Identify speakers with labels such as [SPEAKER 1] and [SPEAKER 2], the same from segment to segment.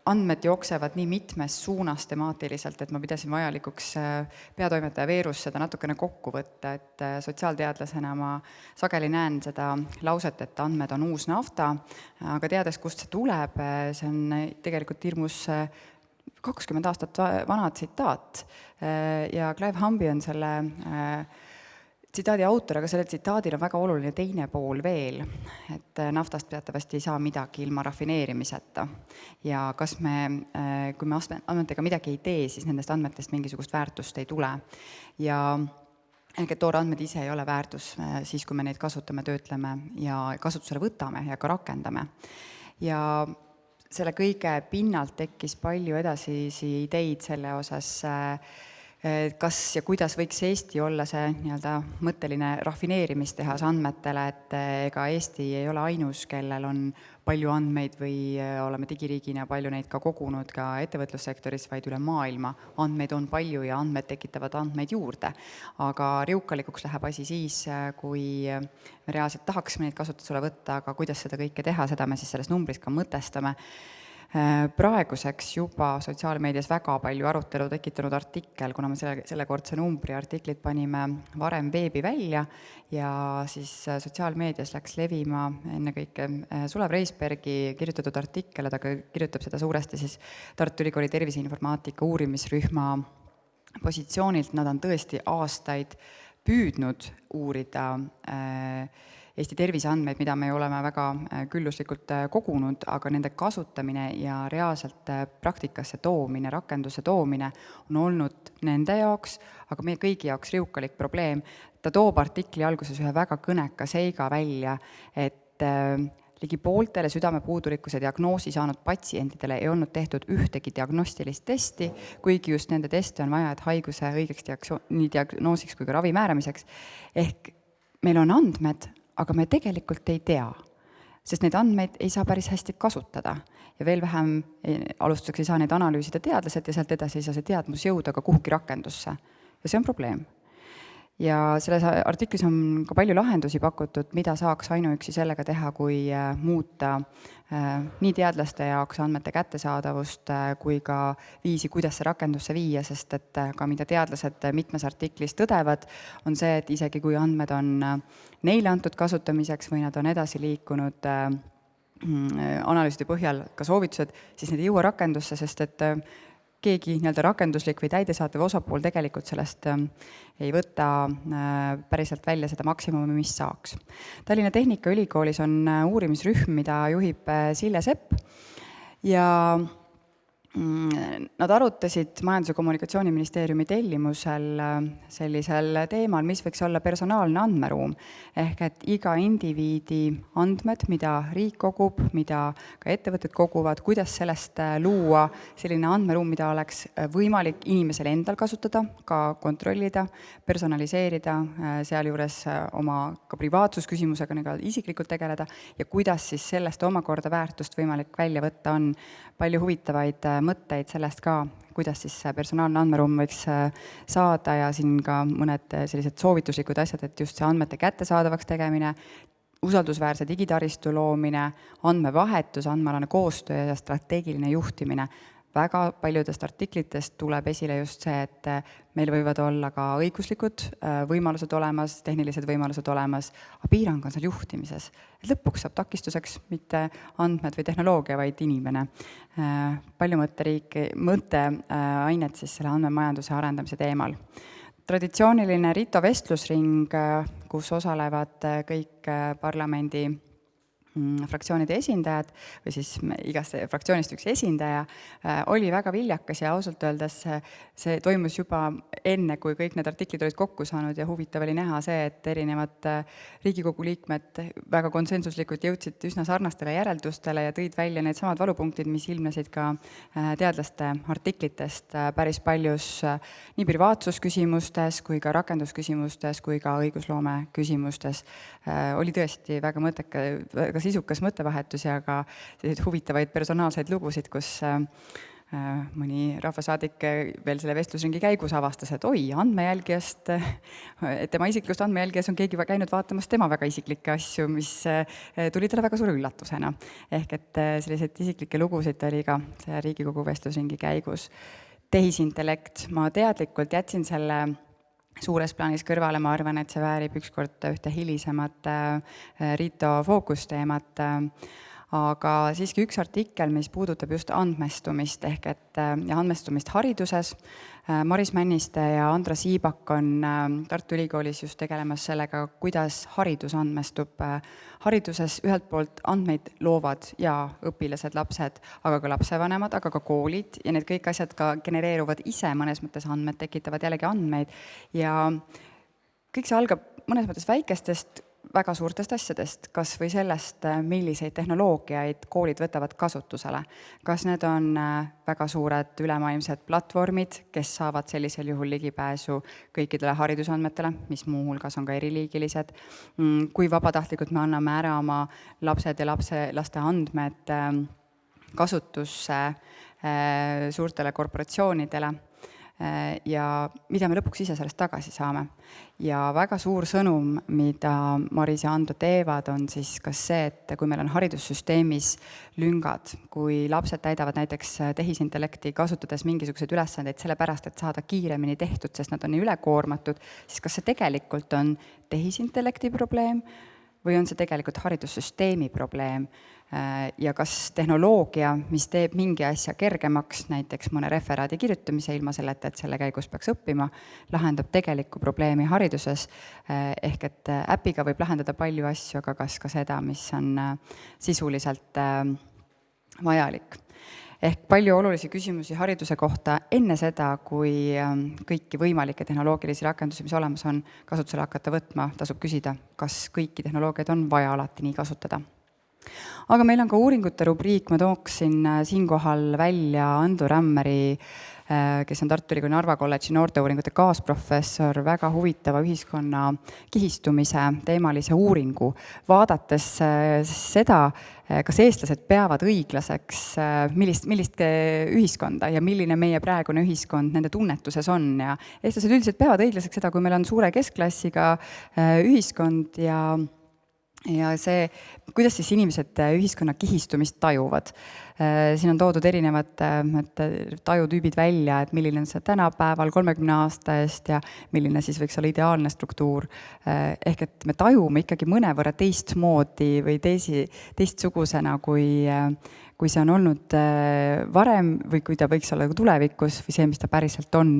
[SPEAKER 1] andmed jooksevad nii mitmes suunas temaatiliselt, et ma pidasin vajalikuks peatoimetaja Veerus seda natukene kokku võtta, et sotsiaalteadlasena ma sageli näen seda lauset, et andmed on uus nafta, aga teades, kust see tuleb, see on tegelikult hirmus 20 aastat vana tsitaat ja Clive Humby on selle tsitaadi autor, aga sellel tsitaadil on väga oluline teine pool veel, et naftast teatavasti ei saa midagi ilma rafineerimiseta. Ja kas me, kui me andmetega midagi ei tee, siis nendest andmetest mingisugust väärtust ei tule. Ja ehk et toorandmed ise ei ole väärtus siis, kui me neid kasutame, töötleme ja kasutusele võtame ja ka rakendame. Ja selle kõige pinnalt tekkis palju edasisi ideid selle osas, kas ja kuidas võiks Eesti olla see nii-öelda mõtteline rafineerimistehas andmetele, et ega Eesti ei ole ainus, kellel on palju andmeid või oleme digiriigina palju neid ka kogunud ka ettevõtlussektoris, vaid üle maailma. Andmeid on palju ja andmed tekitavad andmeid juurde. Aga riukalikuks läheb asi siis, kui me reaalselt tahaksime neid kasutusele võtta, aga kuidas seda kõike teha, seda me siis selles numbris ka mõtestame. Praeguseks juba sotsiaalmeedias väga palju arutelu tekitanud artikkel, kuna me sellekordse numbri artiklit panime varem veebi välja ja siis sotsiaalmeedias läks levima ennekõike Sulev Reisbergi kirjutatud artikkel, ta kirjutab seda suuresti siis Tartu Ülikooli terviseinformaatika uurimisrühma positsioonilt. Nad on tõesti aastaid püüdnud uurida Eesti terviseandmeid, mida me oleme väga külluslikult kogunud, aga nende kasutamine ja reaalselt praktikasse toomine, rakendusse toomine on olnud nende jaoks, aga meie kõigi jaoks riukalik probleem. Ta toob artikli alguses ühe väga kõneka seiga välja, et ligi pooltele südamepuudulikkuse diagnoosi saanud patsientidele ei olnud tehtud ühtegi diagnostilist testi, kuigi just nende testi on vaja, et haiguse õigeks nii diagnoosiks kui ka ravi määramiseks. Ehk meil on andmed, aga me tegelikult ei tea, sest neid andmeid ei saa päris hästi kasutada. Ja veel vähem alustuseks ei saa neid analüüsida teadlased ja sealt edasi ei saa see teadmus jõuda ka kuhugi rakendusse. Ja see on probleem. Ja selles artiklis on ka palju lahendusi pakutud, mida saaks ainuüksi sellega teha, kui muuta nii teadlaste jaoks andmete kättesaadavust kui ka viisi, kuidas see rakendusse viia, sest et ka mida teadlased mitmes artiklis tõdevad, on see, et isegi kui andmed on neile antud kasutamiseks või nad on edasi liikunud analüüside põhjal ka soovitused, siis need ei jõua rakendusse, sest et keegi nii-öelda rakenduslik või täidesaatev osapool tegelikult sellest ei võta päriselt välja seda maksimumi, mis saaks. Tallinna Tehnikaülikoolis on uurimisrühm, mida juhib Sille Sepp ja nad arutasid Majandus- ja Kommunikatsiooniministeeriumi tellimusel sellisel teemal, mis võiks olla personaalne andmeruum. Ehk et iga indiviidi andmed, mida riik kogub, mida ka ettevõtted koguvad, kuidas sellest luua selline andmeruum, mida oleks võimalik inimesel endal kasutada, ka kontrollida, personaliseerida, sealjuures oma ka privaatsusküsimusega ka isiklikult tegeleda ja kuidas siis sellest omakorda väärtust võimalik välja võtta on palju huvitavaid mõtteid sellest ka, kuidas siis personaalne andmeruum võiks saada ja siin ka mõned sellised soovituslikud asjad, et just see andmete kättesaadavaks tegemine, usaldusväärse digitaristu loomine, andmevahetus, andmealane koostöö ja strateegiline juhtimine. Väga paljudest artiklitest tuleb esile just see, et meil võivad olla ka õiguslikud võimalused olemas, tehnilised võimalused olemas, aga piirang on seal juhtimises. Et lõpuks saab takistuseks mitte andmed või tehnoloogia, vaid inimene. Palju mõtteainet siis selle andmemajanduse arendamise teemal. Traditsiooniline Rito vestlusring, kus osalevad kõik parlamendi fraktsioonide esindajad või siis igast fraktsioonist üks esindaja, oli väga viljakas ja ausalt öeldes see toimus juba enne, kui kõik need artiklid olid kokku saanud ja huvitav oli näha see, et erinevad Riigikogu liikmed väga konsensuslikult jõudsid üsna sarnastele järeldustele ja tõid välja need samad valupunktid, mis ilmnesid ka teadlaste artiklitest päris paljus nii privaatsusküsimustes kui ka rakendusküsimustes kui ka õigusloome küsimustes. Oli tõesti väga sisukas mõttevahetus ja ka huvitavaid personaalseid lugusid, kus mõni rahvasaadik veel selle vestlusringi käigus avastas, et oi, andmejälgijast, tema isiklikust andmejälgijas on keegi käinud vaatamas tema väga isiklikke asju, mis tuli talle väga suure üllatusena. Ehk et selliseid isiklikke lugusid oli ka see Riigikogu vestlusringi käigus. Tehisintellekt, ma teadlikult jätsin selle suures plaanis kõrvale, ma arvan, et see väärib ükskord ühte hilisemat Riito fookusteemat, aga siiski üks artikkel, mis puudutab just andmestumist ja andmestumist hariduses. Maris Männiste ja Andra Siibak on Tartu Ülikoolis just tegelemas sellega, kuidas haridus andmestub. Hariduses ühelt poolt andmeid loovad ja õpilased, lapsed, aga ka lapsevanemad, aga ka koolid ja need kõik asjad ka genereeruvad ise mõnes mõttes andmed, tekitavad jällegi andmeid ja kõik see algab mõnes mõttes väikestest väga suurtest asjadest, kas või sellest, milliseid tehnoloogiaid koolid võtavad kasutusele. Kas need on väga suured ülemaailmsed platvormid, kes saavad sellisel juhul ligipääsu kõikidele haridusandmetele, mis muuhulgas on ka eriliigilised, kui vabatahtlikult me anname ära oma lapsed ja laste andmed kasutusse suurtele korporatsioonidele ja mida me lõpuks ise sellest tagasi saame. Ja väga suur sõnum, mida Maris ja Andra teevad, on siis kas see, et kui meil on haridussüsteemis lüngad, kui lapsed täidavad näiteks tehisintellekti kasutades mingisuguseid ülesandeid sellepärast, et saada kiiremini tehtud, sest nad on nii ülekoormatud, siis kas see tegelikult on tehisintellekti probleem või on see tegelikult haridussüsteemi probleem? Ja kas tehnoloogia, mis teeb mingi asja kergemaks, näiteks mõne referaadi kirjutamise ilma selleta, et selle käigus peaks õppima, lahendab tegelikku probleemi hariduses, ehk et äpiga võib lahendada palju asju, aga kas ka seda, mis on sisuliselt vajalik. Ehk palju olulisi küsimusi hariduse kohta enne seda, kui kõiki võimalikke tehnoloogilisi rakendusi, mis olemas on, kasutusele hakata võtma, tasub küsida, kas kõiki tehnoloogiaid on vaja alati nii kasutada. Aga meil on ka uuringute rubriik, ma tooksin siinkohal välja Andu Rämmeri, kes on Tartu Ülikooli Narva kolledži noorteuuringute kaasprofessor, väga huvitava ühiskonna kihistumise teemalise uuringu, vaadates seda, kas eestlased peavad õiglaseks millist ühiskonda ja milline meie praegune ühiskond nende tunnetuses on. Ja eestlased üldiselt peavad õiglaseks seda, kui meil on suure keskklassiga ühiskond ja see, kuidas siis inimesed ühiskonna kihistumist tajuvad. Siin on toodud erinevad tajutüübid välja, et milline on see tänapäeval 30 aasta eest ja milline siis võiks olla ideaalne struktuur. Ehk et me tajume ikkagi mõnevõrra teistmoodi või teistsugusena, kui see on olnud varem või kui ta võiks olla tulevikus või see, mis ta päriselt on.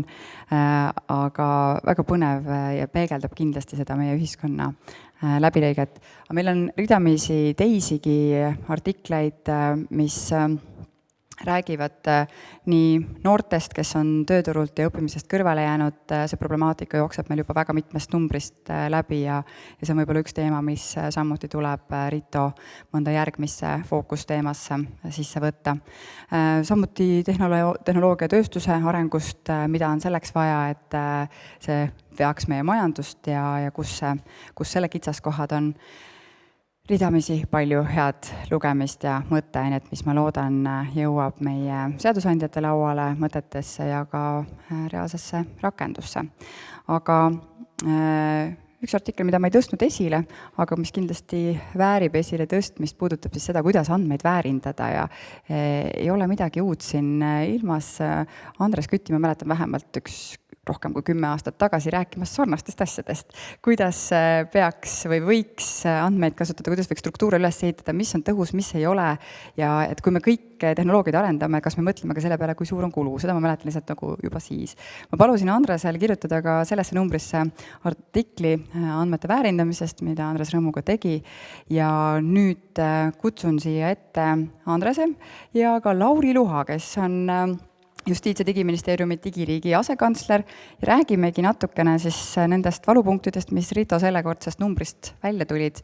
[SPEAKER 1] Aga väga põnev ja peegeldab kindlasti seda meie ühiskonna läbilõiget. Meil on ridamisi teisigi artikleid, mis räägivad nii noortest, kes on tööturult ja õppimisest kõrvale jäänud, see problemaatika jookseb meil juba väga mitmest numbrist läbi ja see on võib-olla üks teema, mis samuti tuleb Riito mõnda järgmisse fookusteemasse sisse võtta. Samuti tehnoloogiatööstuse arengust, mida on selleks vaja, et see veaks meie majandust ja kus selle kitsaskohad on. Ridamisi palju head lugemist ja mõtteainet, mis ma loodan jõuab meie seadusandjate lauale, mõtetesse ja ka reaalsesse rakendusse. Aga üks artikkel, mida ma ei tõstnud esile, aga mis kindlasti väärib esile tõstmist, puudutab siis seda, kuidas andmeid väärindada ja ei ole midagi uut siin ilmas. Andres Kütti, ma mäletan vähemalt rohkem kui 10 aastat tagasi rääkimas sarnastest asjadest, kuidas peaks või võiks andmeid kasutada, kuidas võiks struktuure üles ehitada, mis on tõhus, mis ei ole ja et kui me kõik tehnoloogiaid arendame, kas me mõtleme ka selle peale, kui suur on kulu, seda ma mäletan lihtsalt nagu juba siis. Ma palusin Andresel kirjutada ka sellesse numbrisse artikli andmete väärindamisest, mida Andres rõõmuga tegi ja nüüd kutsun siia ette Andrese ja ka Lauri Luha, kes on Justiits- ja Digiministeeriumi digiriigi asekantsler ja räägimegi natukene siis nendest valupunktidest, mis Riito sellekordsest numbrist välja tulid.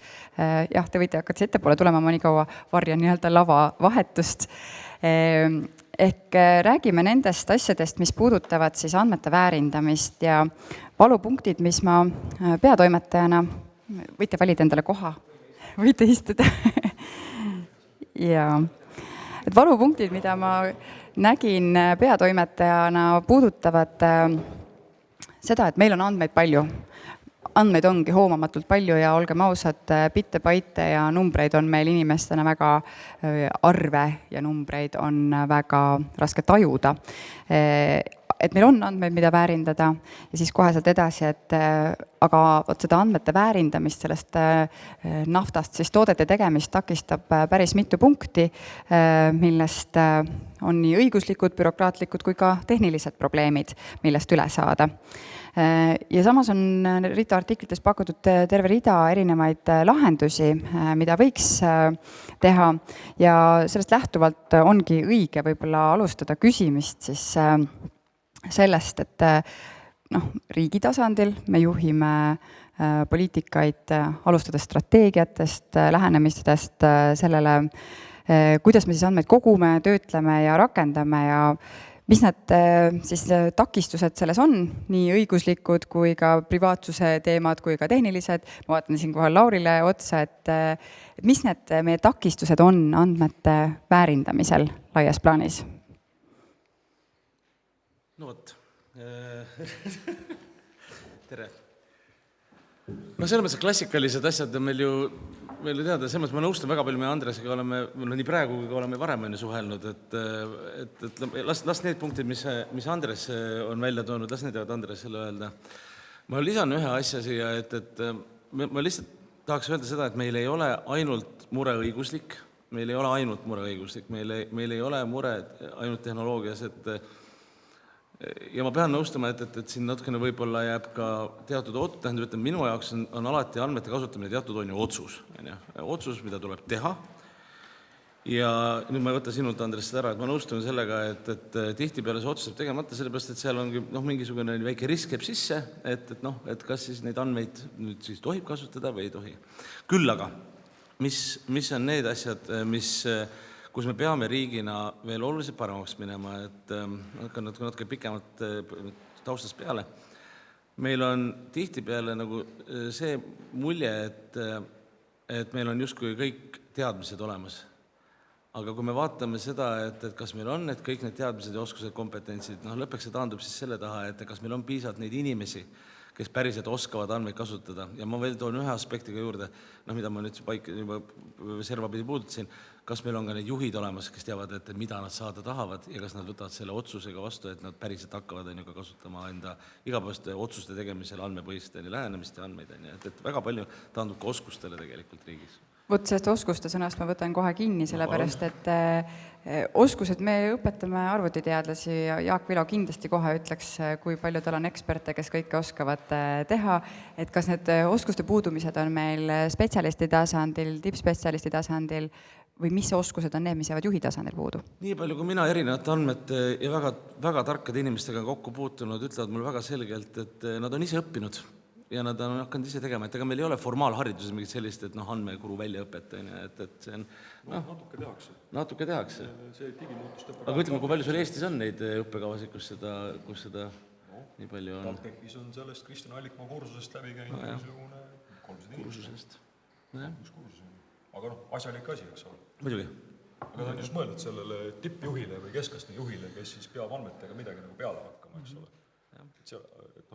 [SPEAKER 1] Jah, te võite hakata ettepoole tulema, ma nii kaua varjan nii-öelda lava vahetust. Ehk räägime nendest asjadest, mis puudutavad siis andmete väärindamist ja valupunktid, mis ma peatoimetajana, võite valida endale koha, võite istuda. Ja et valupunktid, mida ma nägin peatoimetajana, puudutavad seda, et meil on andmeid palju. Andmeid ongi hoomamatult palju ja olgem ausad, bitte, baite ja numbreid on meil inimestena väga, arve ja numbreid on väga raske tajuda. Et meil on andmeid, mida väärindada ja siis kohe sealt edasi, et aga võt seda andmete väärindamist, sellest naftast, siis toodete tegemist takistab päris mitu punkti, millest on nii õiguslikud, bürokraatlikud kui ka tehnilised probleemid, millest üle saada. Ja samas on Rita artiklites pakutud terve rida erinevaid lahendusi, mida võiks teha ja sellest lähtuvalt ongi õige võib-olla alustada küsimist siis sellest, et riigi tasandil me juhime poliitikaid alustades strateegiatest, lähenemistest sellele, kuidas me siis andmeid kogume, töötleme ja rakendame ja mis need siis takistused selles on, nii õiguslikud kui ka privaatsuse teemad kui ka tehnilised. Ma vaatan siinkohal Laurile otsa, et mis need meie takistused on andmete väärindamisel laias plaanis?
[SPEAKER 2] No võt. Tere. No selles mõttes klassikalised asjad on meil ju teada, selles mõttes ma nõustun väga palju meie Andresega oleme, nii praegu kui oleme varem suhelnud, et las need punktid, mis Andres on välja toonud, las need jäävad Andresele öelda. Ma lisan ühe asja siia, et ma lihtsalt tahaks öelda seda, et meil ei ole ainult mure õiguslik, meil ei ole mure ainult tehnoloogias, ja ma pean nõustama, et siin natukene võib-olla jääb ka teatud minu jaoks on alati andmete kasutamine teatud on ju otsus. Otsus, mida tuleb teha. Ja nüüd ma ei võta sinult, Andres, seda ära, et ma nõustun sellega, et tihtipeale see otsus saab tegemata, sellepärast, et seal ongi mingisugune väike risk jääb sisse, et kas siis neid andmeid nüüd siis tohib kasutada või ei tohi. Küll aga, mis on need asjad, kus me peame riigina veel oluliselt paremaks minema, et hakkan natuke pikemalt taustast peale. Meil on tihtipeale nagu see mulje, et meil on justkui kõik teadmised olemas. Aga kui me vaatame seda, et kas meil on kõik need teadmised ja oskused, kompetentsid, lõpuks see taandub siis selle taha, et kas meil on piisavalt neid inimesi, kes päriselt oskavad andmeid kasutada. Ja ma veel toon ühe aspektiga juurde, mida ma nüüd juba servapidi puudutasin, kas meil on ka need juhid olemas, kes teavad, et mida nad saada tahavad ja kas nad võtavad selle otsusega vastu, et nad päriselt hakkavad ka kasutama enda igapäevaste otsuste tegemisel andmepõhist lähenemist ja andmeid. Et väga palju taandub ka oskustele tegelikult riigis.
[SPEAKER 1] Vot sellest oskuste sõnast ma võtan kohe kinni, sellepärast, et oskused me õpetame arvutiteadlasi ja Jaak Vilo kindlasti kohe ütleks, kui palju tal on eksperte, kes kõike oskavad teha, et kas need oskuste puudumised on meil spetsialisti tasandil, tippspetsialisti tasandil või mis oskused on need, mis jäävad juhi tasandil puudu? Nii
[SPEAKER 2] palju, kui mina erinevate andmete ja väga tarkade inimestega kokku puutunud, ütlevad mul väga selgelt, et nad on ise õppinud ja nad on hakanud ise tegema, et ega meil ei ole formaalhariduses mingit sellist, et andmekuru väljaõpet, et see on... Natuke tehakse. Aga ütleme, kui palju sul Eestis on neid õppekavasid, kus seda nii palju on?
[SPEAKER 3] TalTechis on sellest Kristjan Allikmaa kursusest läbi käinud niisugune 300
[SPEAKER 2] kursusest.
[SPEAKER 3] Aga asjalik asi, eks ole.
[SPEAKER 2] Muidugi.
[SPEAKER 3] Aga ta on just mõeldud sellele tippjuhile või keskastme juhile, kes siis peab andmetega midagi peale hakkama, eks ole.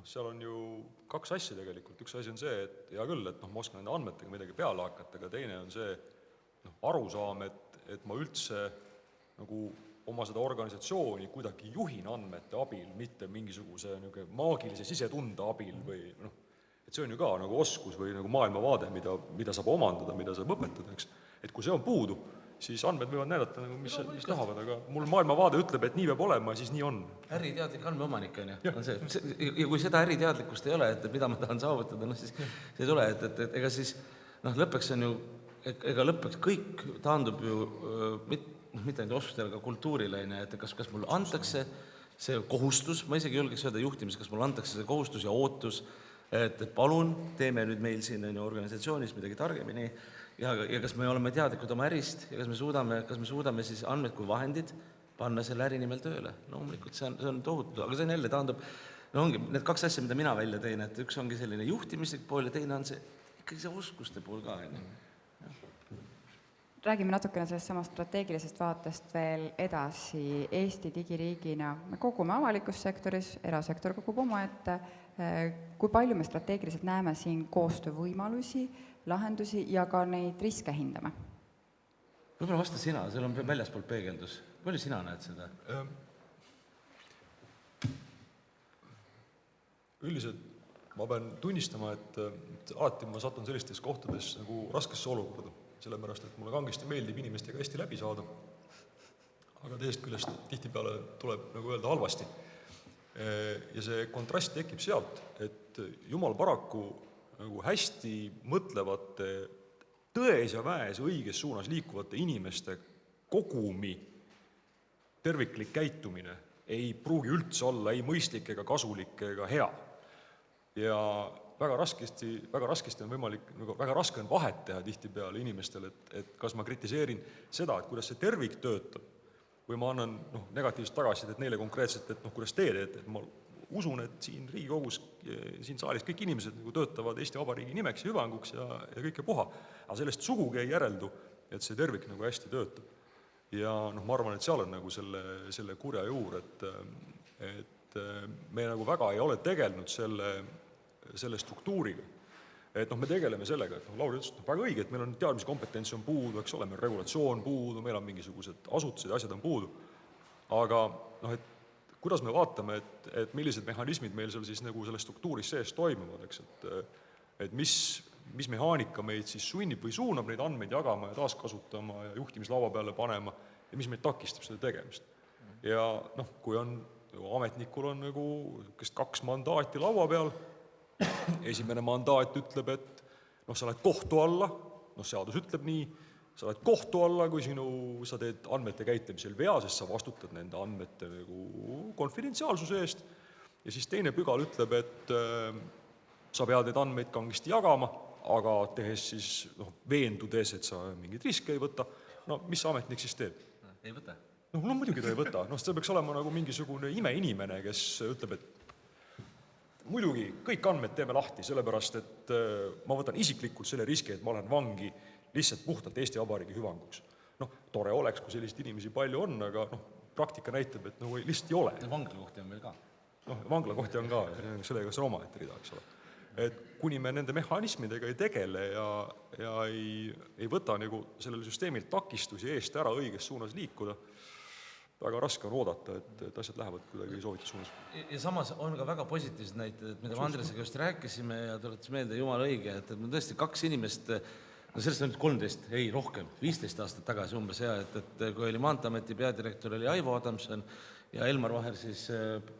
[SPEAKER 3] Seal on ju kaks asja tegelikult. Üks asi on see, et hea küll, et ma oskan nende andmetega midagi peale hakata, aga teine on see arusaam, et ma üldse oma seda organisatsiooni kuidagi juhin andmete abil, mitte mingisuguse maagilise sisetunde abil või et see on ju ka oskus või maailmavaade, mida saab omandada, mida saab õpetada, eks. Et kui see on puudu, siis andmed võivad näidata, mis tahavad, aga mul maailmavaade ütleb, et nii peab olema, siis nii on.
[SPEAKER 2] Äriteadlik andmeomanik on see. Ja kui seda äriteadlikkust ei ole, et mida ma tahan saavutada, siis see ei tule, et ega siis lõppeks on ju, ega lõppeks kõik taandub ju mitte ainult oskustele, aga kultuurile, et kas mul antakse see kohustus, ma isegi julgeks öelda juhtimis, kas mul antakse see kohustus ja ootus, et palun teeme nüüd meil siin organisatsioonis midagi targemini ja kas me oleme teadlikud oma ärist ja kas me suudame siis andmed kui vahendid panna selle äri nimel tööle. Loomulikult see on tohutu, aga see on jälle taandub, ongi need kaks asja, mida mina välja tein, et üks ongi selline juhtimislik pool ja teine on see ikkagi see oskuste pool ka.
[SPEAKER 1] räägime natukene sellest samast strateegilisest vaatest veel edasi. Eesti digiriigina me kogume avalikus sektoris, erasektor kogub omaette. Kui palju me strateegiliselt näeme siin koostöövõimalusi, lahendusi ja ka neid riske hindame?
[SPEAKER 2] Võib-olla vasta sina, seal on väljaspool peegeldus. Palju sina näed seda?
[SPEAKER 3] Üldiselt ma pean tunnistama, et alati ma satun sellistes kohtades nagu raskesse olukorda, sellepärast, et mulle kangesti meeldib inimestega hästi läbi saada, aga teisest küljest tihtipeale tuleb nagu öelda halvasti. Ja see kontrast tekib sealt, et jumal paraku nagu hästi mõtlevate, tões ja väes õiges suunas liikuvate inimeste kogumi terviklik käitumine ei pruugi üldse olla ei mõistlik ega kasulik ega hea. Ja väga raskesti on võimalik, väga raske on vahet teha tihtipeale inimestel, et kas ma kritiseerin seda, et kuidas see tervik töötab, või ma annan negatiivset tagasisidet neile konkreetselt, et kuidas te teete, et ma usun, et siin Riigikogus, siin saalis kõik inimesed nagu töötavad Eesti Vabariigi nimeks ja hüvanguks ja kõike puha, aga sellest sugugi ei järeldu, et see tervik nagu hästi töötab. Ja ma arvan, et seal on nagu selle kurja juur, et me nagu väga ei ole tegelenud selle struktuuriga. Et me tegeleme sellega, et Lauri ütles, et väga õige, et meil on teadmiskompetents on puudu, eks ole, meil on regulatsioon puudu, meil on mingisugused asutused ja asjad on puudu. Aga et kuidas me vaatame, et millised mehhanismid meil seal siis nagu selles struktuuris sees toimuvad, eks, et mis mehaanika meid siis sunnib või suunab neid andmeid jagama ja taaskasutama ja juhtimislaua peale panema ja mis meid takistab seda tegemist. Ja kui on, ametnikul on nagu 2 mandaati laua peal, esimene mandaat ütleb, et sa lähed kohtu alla, seadus ütleb nii, sa lähed kohtu alla, kui sa teed andmete käitlemisel vea, sest sa vastutad nende andmete nagu konfidentsiaalsuse eest, ja siis teine pügal ütleb, et sa pead need andmeid kangesti jagama, aga tehes siis veendudes, et sa mingit riske ei võta, mis ametnik siis teeb?
[SPEAKER 2] Ei võta.
[SPEAKER 3] Muidugi ta ei võta, see peaks olema nagu mingisugune imeinimene, kes ütleb, et muidugi kõik andmed teeme lahti, sellepärast, et ma võtan isiklikult selle riski, et ma olen vangi lihtsalt puhtalt Eesti Vabariigi hüvanguks. Tore oleks, kui selliseid inimesi palju on, aga praktika näitab, et lihtsalt ei ole.
[SPEAKER 2] Vanglakohti on meil ka.
[SPEAKER 3] Vanglakohti on ka, sellega see omaette rida, eks ole. Et kuni me nende mehhanismidega ei tegele ja ei võta nagu sellele süsteemil takistusi eest ära õiges suunas liikuda, väga raske on oodata, et asjad lähevad kuidagi soovitud suunas.
[SPEAKER 2] Ja samas on ka väga positiivsed näited, mida me Andresega just rääkisime ja tuletas meelde jumal õige, et me tõesti 2 inimest, sellest on nüüd 13, ei rohkem, 15 aastat tagasi umbes et kui oli Maanteeameti peadirektor, oli Aivo Adamson ja Elmar Vaher siis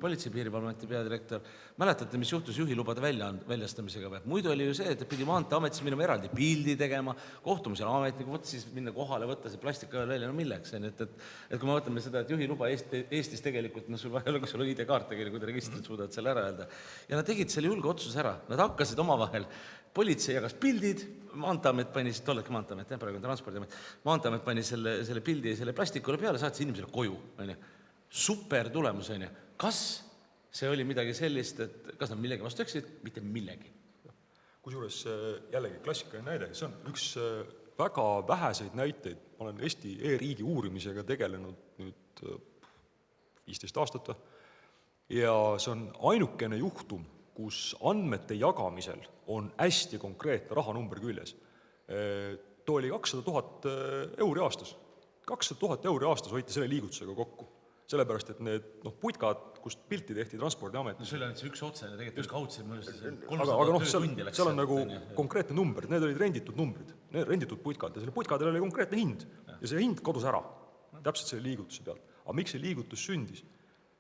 [SPEAKER 2] Politsei- ja Piirivalveameti peadirektor. Mäletate, mis juhtus juhilubade väljastamisega või? Muidu oli ju see, et pidi Maanteeametis minema eraldi pildi tegema, kohtumisel ametniku, siis minna kohale, võtta see plastikajal välja, milleks? Et kui me võtame seda, et juhiluba Eestis tegelikult, sul vaja ole, kui sul on ID-kaart tegelikult, kui te registrid suudavad selle ära öelda. Ja nad tegid selle julge otsuse ära, nad hakkasid omavahel, politsei jagas pildid, Maanteeamet pani, tolleke Maanteeamet, praegu on Transpordiamet, Maanteeamet pani selle pildi selle plastikule peale, saatis inimesele koju, super tulemus, Kas see oli midagi sellist, et kas nad millegi vastu eksid? Mitte millegi.
[SPEAKER 3] Kusjuures jällegi klassikaline näide, see on üks väga väheseid näiteid. Ma olen Eesti e-riigi uurimisega tegelenud nüüd 15 aastat ja see on ainukene juhtum, kus andmete jagamisel on hästi konkreetne rahanumber küljes. Too oli 200 000 euri aastas. 200 000 euri aastas hoiti selle liigutusega kokku. Sellepärast, et need putkad, kust pilti tehti Transpordiametis.
[SPEAKER 2] See oli ainult see üks otsene, tegelikult kaudselt mõjus.
[SPEAKER 3] Aga seal on nagu konkreetne number, need olid renditud numbrid, need renditud putkad ja selle putkadel oli konkreetne hind ja see hind kodus ära, täpselt selle liigutuse pealt. Aga miks see liigutus sündis?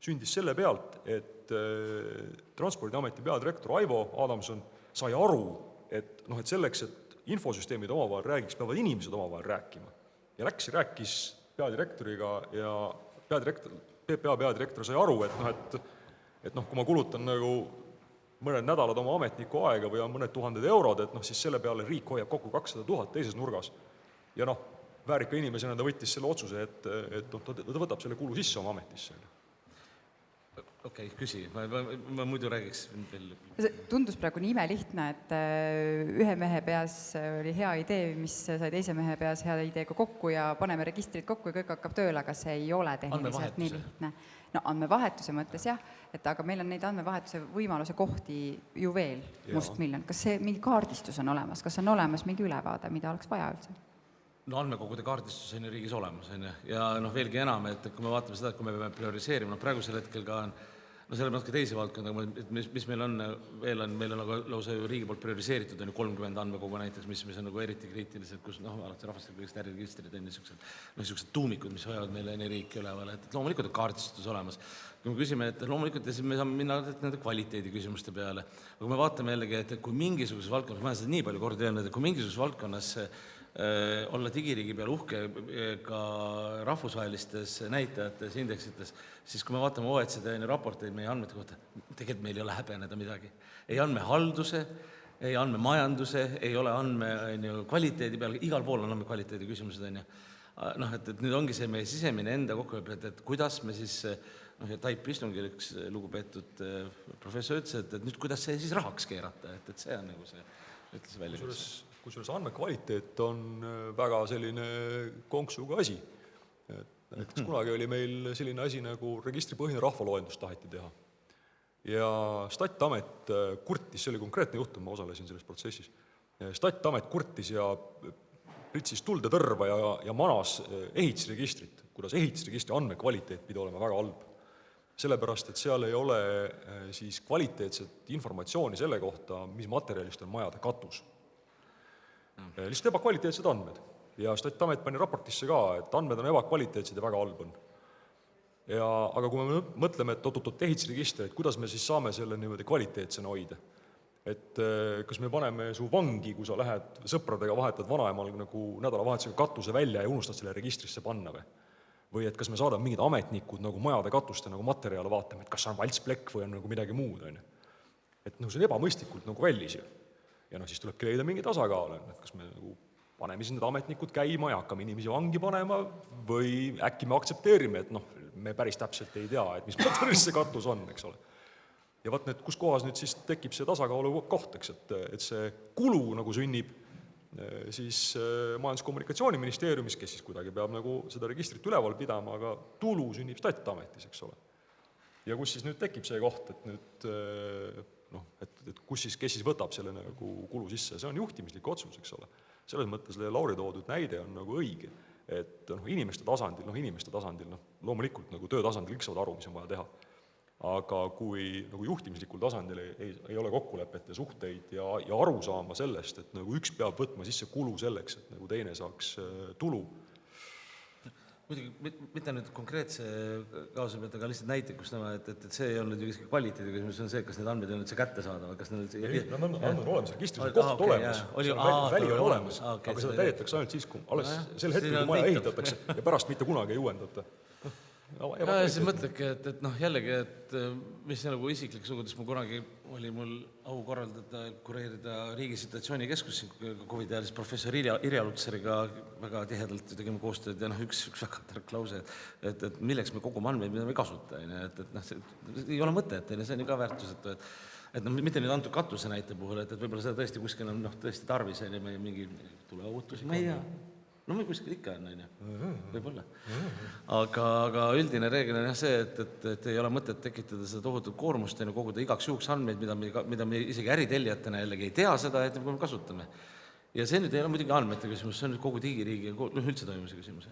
[SPEAKER 3] Sündis selle pealt, et Transpordiameti peadirektor Aivo Adamson sai aru, et selleks, et infosüsteemid omavahel räägiks, peavad inimesed omavahel rääkima. Ja rääkis peadirektoriga ja PPA peadirektor sai aru, et kui ma kulutan nagu mõned nädalad oma ametniku aega või on mõned tuhanded eurod, et siis selle peale riik hoiab kokku 200 000 teises nurgas. Ja väärika inimesena ta võttis selle otsuse, et ta võtab selle kulu sisse oma ametisse.
[SPEAKER 2] Okei, küsi, ma muidu räägiks veel.
[SPEAKER 1] See tundus praegu nii imelihtne, et ühe mehe peas oli hea idee, mis sai teise mehe peas hea ideega kokku ja paneme registrid kokku ja kõik hakkab tööle, aga see ei ole tehniliselt nii lihtne. No andmevahetuse mõttes jah, et aga meil on neid andmevahetuse võimaluse kohti ju veel mustmiljon. Kas see mingi kaardistus on olemas? Kas on olemas mingi ülevaade, mida oleks vaja üldse?
[SPEAKER 2] No andmekogude kaardistus on ju riigis olemas, ja veelgi enam, et kui me vaatame seda, et kui me peame prioriseerima, praegusel hetkel ka on, seal on natuke teisi valdkonda, mis meil on veel meil on lausa ju riigi poolt prioriseeritud on ju 30 andmekogu näiteks, mis on nagu eriti kriitilised, kus alati rahvastikuregistri äriregistrid on niisugused tuumikud, mis hoiavad meile enne riiki üleval, et loomulikult on kaardistus olemas. Kui me küsime, et loomulikult ja siis me saame minna nende kvaliteedi küsimuste peale, aga kui me vaatame jällegi, et kui mingisuguses valdkonnas, ma olen seda nii palju kordi öelnud, et kui mingisuguses valdkonnas olla digiriigi peal uhke ka rahvusvahelistes näitajates, indeksites, siis kui me vaatame OECD raporteid meie andmete kohta, tegelikult meil ei ole häbeneda midagi. Ei andmehalduse, ei andmemajanduse, ei ole andme kvaliteedi peal, igal pool on andme kvaliteedi küsimused. Et nüüd ongi see meie sisemine enda kokkulepe, et kuidas me siis, Taip istungil üks lugupeetud professor ütles, et nüüd kuidas see siis rahaks keerata, et see on nagu see, ütles välja.
[SPEAKER 3] Kusjuures andmekvaliteet on väga selline konksuga asi. Näiteks kunagi oli meil selline asi nagu registripõhine rahvaloendus taheti teha. Ja Statamet kurtis, see oli konkreetne juhtum, ma osalesin selles protsessis. Statamet kurtis ja pritsis tulde tõrva ja manas ehitisregistrit, kuidas ehitisregistri andmekvaliteet pidi olema väga halb. Sellepärast, et seal ei ole siis kvaliteetset informatsiooni selle kohta, mis materjalist on majade katus. Lihtsalt ebakvaliteetsed andmed. Ja Statamet pani raportisse ka, et andmed on ebakvaliteetsed ja väga halb on. Aga kui me mõtleme, et ehitisregister, et kuidas me siis saame selle niimoodi kvaliteetsena hoida, et kas me paneme su vangi, kui sa lähed sõpradega vahetad vanaemal nagu nädalavahetusega katuse välja ja unustad selle registrisse panna või et kas me saadame mingid ametnikud nagu majade katuste nagu materjale vaatama, et kas on valtsplekk või on nagu midagi muud. Et see on ebamõistlikult nagu vällis ju. Ja siis tulebki leida mingi tasakaal, et kas me nagu paneme siis need ametnikud käima ja hakkame inimesi vangi panema või äkki me aktsepteerime, et me päris täpselt ei tea, et mis materjalis see katus on, eks ole. Ja vaat kus kohas nüüd siis tekib see tasakaalu koht, et see kulu nagu sünnib siis Majandus-Kommunikatsiooniministeeriumis, kes siis kuidagi peab nagu seda registrit üleval pidama, aga tulu sünnib Statametis, eks ole. Ja kus siis nüüd tekib see koht, et nüüd et kes siis võtab selle nagu kulu sisse. See on juhtimislik otsus, eks ole. Selles mõttes Lauri toodud näide on nagu õige, et inimeste tasandil, loomulikult nagu töö tasandil kõik saavad aru, mis on vaja teha. Aga kui nagu juhtimislikul tasandil ei ole kokkulepet ja suhteid ja aru saama sellest, et nagu üks peab võtma sisse kulu selleks, et nagu teine saaks tulu.
[SPEAKER 2] Muidugi, mitte nüüd konkreetse kaasuse pealt, aga lihtsalt näitlikus, et see ei olnud ju kvaliteedi küsimus, see on see, kas need andmed on üldse kätte saadavad, kas need...
[SPEAKER 3] Andmed on olemas, registris on koht olemas, väli on olemas, aga seda täidetakse ainult siis, kui alles sel hetkel, kui maja ehitatakse ja pärast mitte kunagi ei uuendata.
[SPEAKER 2] Ja siis mõtledki, et jällegi, et mis nagu isiklik sugudest mul kunagi oli mul au korraldada, kureerida riigi situatsioonikeskus COVID ajal, siis professor Irja Lutseriga väga tihedalt tegime koostööd ja üks väga tark lause, et milleks me kogume andmeid, mida me ei kasuta, et see ei ole mõtet, see on ju ka väärtusetu, et mitte nüüd antud katuse näite puhul, et võib-olla seda tõesti kuskil on tõesti tarvis, mingi tuleohutusi, ma ei tea. No me kuskil ikka on, võib-olla. Aga üldine reegel on see, et ei ole mõtet tekitada seda tohutut koormust ja koguda igaks juhuks andmeid, mida me isegi äritellijatena jällegi ei tea seda, et me kasutame. Ja see nüüd ei ole muidugi andmete küsimus, see on nüüd kogu digiriigi ja üldse toimumise küsimus.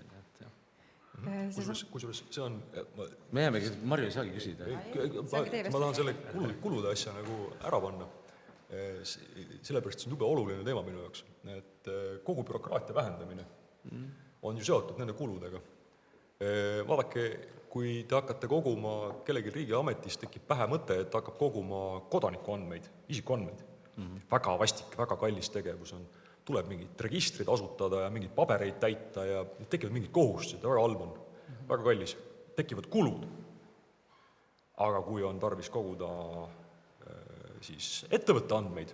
[SPEAKER 3] Kusjuures see on...
[SPEAKER 2] Me jäämegi, Marju ei saagi küsida.
[SPEAKER 3] Ma tahan selle kulude asja nagu ära panna. Sellepärast see on jube oluline teema minu jaoks, et kogu bürokraatia vähendamine on ju seotud nende kuludega. Vaadake, kui te hakkate koguma kellegi riigiametis, tekib pähe mõte, et hakkab koguma kodanikuandmeid, isikuandmeid. Väga vastik, väga kallis tegevus on. Tuleb mingid registrid asutada ja mingid pabereid täita ja tekivad mingid kohustused ja väga halb on. Väga kallis. Tekivad kulud. Aga kui on tarvis koguda siis ettevõtte andmeid,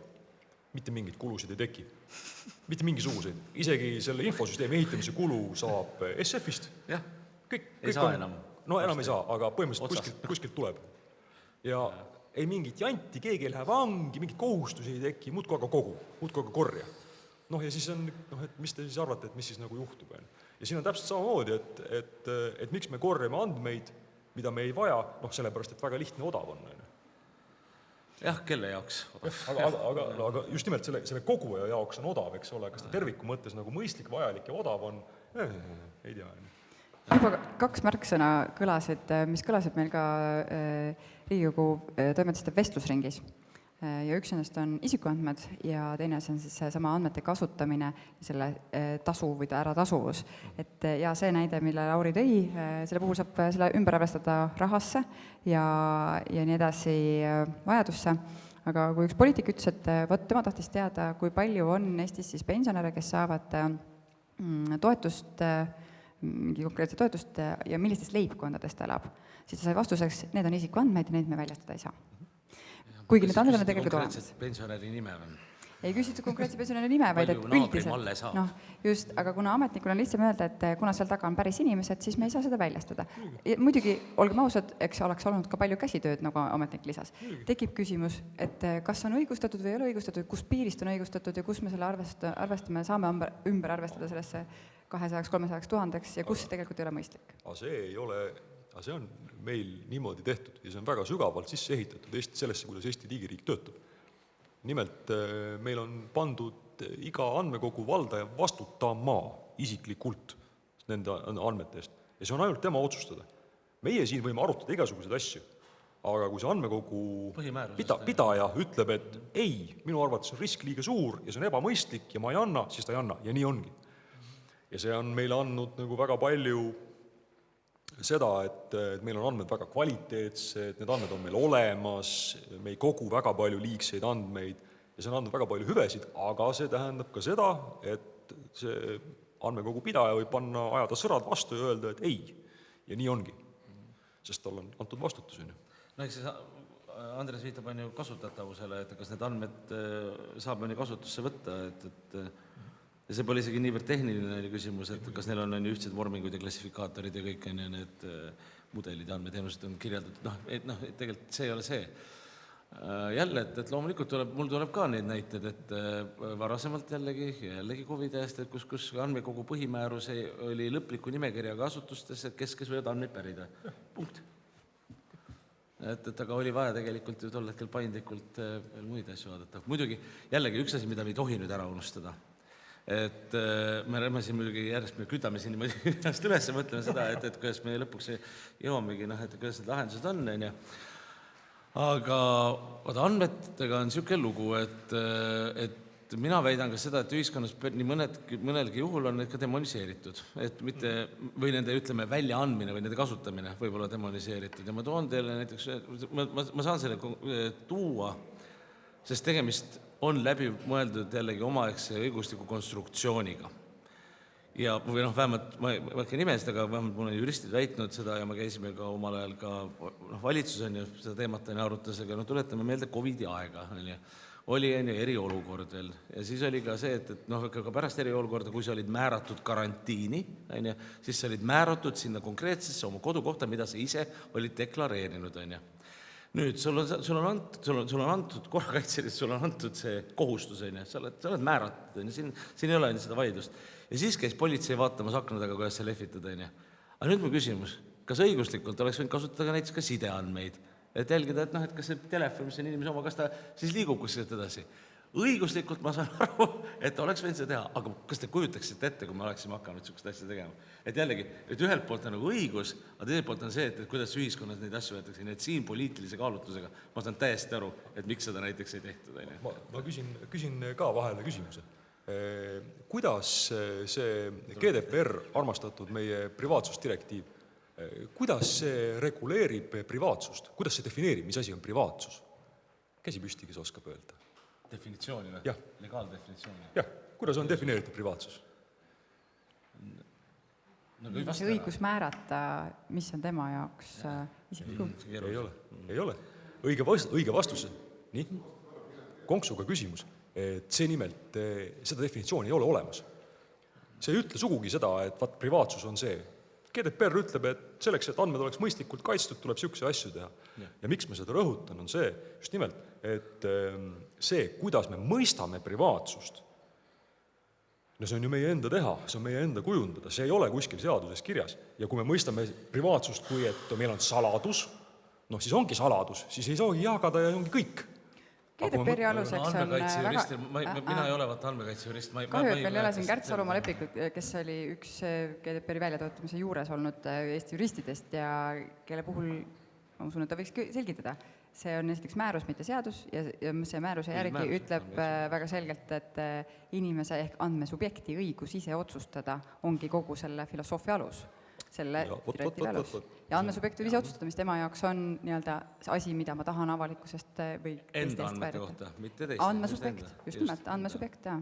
[SPEAKER 3] mitte mingid kulusid ei teki. Mitte mingisuguseid. Isegi selle infosüsteemi ehitamise kulu saab SF-ist.
[SPEAKER 2] Jah, ei saa enam.
[SPEAKER 3] No enam ei saa, aga põhimõtteliselt kuskilt tuleb. ja ei mingit janti, keegi ei lähe vangi, mingit kohustusi ei teki, muudkui aga kogu, muudkui aga korja. Ja siis on, et mis te siis arvate, et mis siis nagu juhtub. Ja siin on täpselt samamoodi, et miks me korjame andmeid, mida me ei vaja, sellepärast, et väga lihtne odav on.
[SPEAKER 2] Jah, kelle jaoks?
[SPEAKER 3] Aga just nimelt selle koguja jaoks on odav, eks ole, kas ta terviku mõttes nagu mõistlik, vajalik ja odav on, ei tea.
[SPEAKER 1] Juba 2 märksõna kõlasid, mis kõlasid meil ka Riigikogu toimetuste vestlusringis. Ja üks nendest on isikuandmed ja teine on siis sama andmete kasutamine ja selle tasu või äratasuvus. Ja see näide, mille Lauri tõi, selle puhul saab selle ümber arvestada rahasse ja nii edasi vajadusse. Aga kui üks poliitik ütles, et tema tahtis teada, kui palju on Eestis siis pensionäre, kes saavad toetust, mingi konkreetse toetust ja millistest leibkondadest elab, siis ta sai vastuseks, need on isikuandmeid ja neid me väljastada ei saa. Kuigi need andmed on tegelikult olemas.
[SPEAKER 2] Pensionäri nime või?
[SPEAKER 1] Ei küsitud konkreetse pensionäri nime, vaid et üldiselt. Just, aga kuna ametnikul on lihtsam öelda, et kuna seal taga on päris inimesed, siis me ei saa seda väljastada. Ja muidugi, olgem ausad, eks oleks olnud ka palju käsitööd, nagu ametnik lisas. Tekib küsimus, et kas on õigustatud või ei ole õigustatud, kus piirist on õigustatud ja kus me selle arvestame, saame ümber arvestada sellesse 200-300 000 ja kus see tegelikult ei ole mõistlik.
[SPEAKER 3] Aga see on meil niimoodi tehtud ja see on väga sügavalt sisse ehitatud sellesse, kuidas Eesti digiriik töötab. Nimelt meil on pandud iga andmekogu valdaja vastutama isiklikult nende andmete eest ja see on ainult tema otsustada. Meie siin võime arutada igasuguseid asju, aga kui see andmekogu pidaja ütleb, et ei, minu arvates on risk liiga suur ja see on ebamõistlik ja ma ei anna, siis ta ei anna ja nii ongi. Ja see on meile andnud nagu väga palju seda, et meil on andmed väga kvaliteetsed, need andmed on meil olemas, me ei kogu väga palju liigseid andmeid ja see on andnud väga palju hüvesid, aga see tähendab ka seda, et see andmekogu pidaja võib ajada sõrad vastu ja öelda, et ei, ja nii ongi, sest tal on antud vastutus.
[SPEAKER 2] Eks see Andres viitab on ju kasutatavusele, et kas need andmed saab mõni kasutusse võtta, ja see pole isegi niivõrd tehniline küsimus, et kas neil on ühtsed vormingud ja klassifikaatorid ja kõik need mudelid ja andmeteenused on kirjeldatud. Tegelikult see ei ole see. Jälle, et loomulikult mul tuleb ka neid näited, et varasemalt jällegi COVID-i eest, et kus andmekogu põhimäärus oli lõpliku nimekirjaga asutustes, et kes võivad andmeid pärida. Punkt. Aga oli vaja tegelikult ju tol hetkel paindlikult veel muid asju vaadata. Muidugi jällegi üks asi, mida me ei tohi nüüd ära unustada. Et me rääme siin muidugi järjest, me küdame siin niimoodi ennast üles ja mõtleme seda, et kuidas me lõpuks jõuamegi, et kuidas need lahendused on. Aga andmetega on niisugune lugu, et mina väidan ka seda, et ühiskonnas nii mõnelgi juhul on need ka demoniseeritud. Või nende, ütleme, väljaandmine või nende kasutamine võib olla demoniseeritud. Ja ma toon teile näiteks, ma saan selle tuua, sest tegemist on läbi mõeldud jällegi omaaegse õigusliku konstruktsiooniga. Ja või vähemalt, ma ei hakka nimesid, aga vähemalt mul on juristid väitnud seda ja me käisime ka omal ajal ka valitsus on ju seda teemat arutas, aga tuletame meelde COVID-i aega. Oli eriolukord veel ja siis oli ka see, et ka pärast eriolukorda, kui sa olid määratud karantiini, siis sa olid määratud sinna konkreetsesse oma kodukohta, mida sa ise olid deklareerinud. Nüüd, sul on antud korrakaitselist, sul on antud see kohustus, sa oled määratud, siin ei ole seda vaidlust. Ja siis käis politsei vaatamas akna taga, kuidas see lehvitud. Aga nüüd mu küsimus, kas õiguslikult oleks võinud kasutada näiteks ka sideandmeid, et jälgida, et kas see telefon, mis on inimese oma, kas ta siis liigub kuskilt edasi. Õiguslikult ma saan aru, et oleks võinud seda teha, aga kas te kujutaksite ette, kui me oleksime hakanud niisugust asja tegema? Et jällegi, et ühelt poolt on nagu õigus, aga teiselt poolt on see, et kuidas ühiskonnas neid asju võetakse, nii et siin poliitilise kaalutlusega ma saan täiesti aru, et miks seda näiteks ei tehtud.
[SPEAKER 3] Ma küsin ka vahele küsimuse. Kuidas see GDPR armastatud meie privaatsusdirektiiv, kuidas see reguleerib privaatsust, kuidas see defineerib, mis asi on privaatsus? Käsi püsti, kes oskab öelda?
[SPEAKER 2] Definitsiooni või?
[SPEAKER 3] Jah.
[SPEAKER 2] Legaaldefinitsiooni?
[SPEAKER 3] Jah, kuidas on defineeritud privaatsus?
[SPEAKER 1] See õigus määrata, mis on tema jaoks isiklikult?
[SPEAKER 3] Ei ole. Õige vastuse. Nii? Konksuga küsimus. Et see nimelt, seda definitsiooni ei ole olemas. See ei ütle sugugi seda, et privaatsus on see. GDPR ütleb, et selleks, et andmed oleks mõistlikult kaitstud, tuleb niisuguseid asju teha. Ja miks ma seda rõhutan, on see, just nimelt, et see, kuidas me mõistame privaatsust, no see on ju meie enda teha, see on meie enda kujundada, see ei ole kuskil seaduses kirjas. Ja kui me mõistame privaatsust kui, et meil on saladus, noh siis ongi saladus, siis ei saagi jagada ja ongi kõik.
[SPEAKER 1] GDPR-i aluseks on
[SPEAKER 2] andmekaitsejurist, mina ei ole vaata andmekaitsejurist.
[SPEAKER 1] Kahju, et meil ei ole siin Kärt Salumaa lepikut, kes oli üks GDPR-i väljatootamise juures olnud Eesti juristidest ja kelle puhul, ma usun, et ta võiks selgitada. See on esiteks määrus, mitte seadus ja see määruse järgi ütleb väga selgelt, et inimese ehk andmesubjekti õigus ise otsustada ongi kogu selle filosoofia alus. Selle direktiivi alus. Ja andmesubjekti ise otsustada, mis tema jaoks on nii-öelda asi, mida ma tahan avalikkusest või
[SPEAKER 2] enda andmete kohta, mitte teiste.
[SPEAKER 1] Andmesubjekt, just nimelt, andmesubjekt, jah.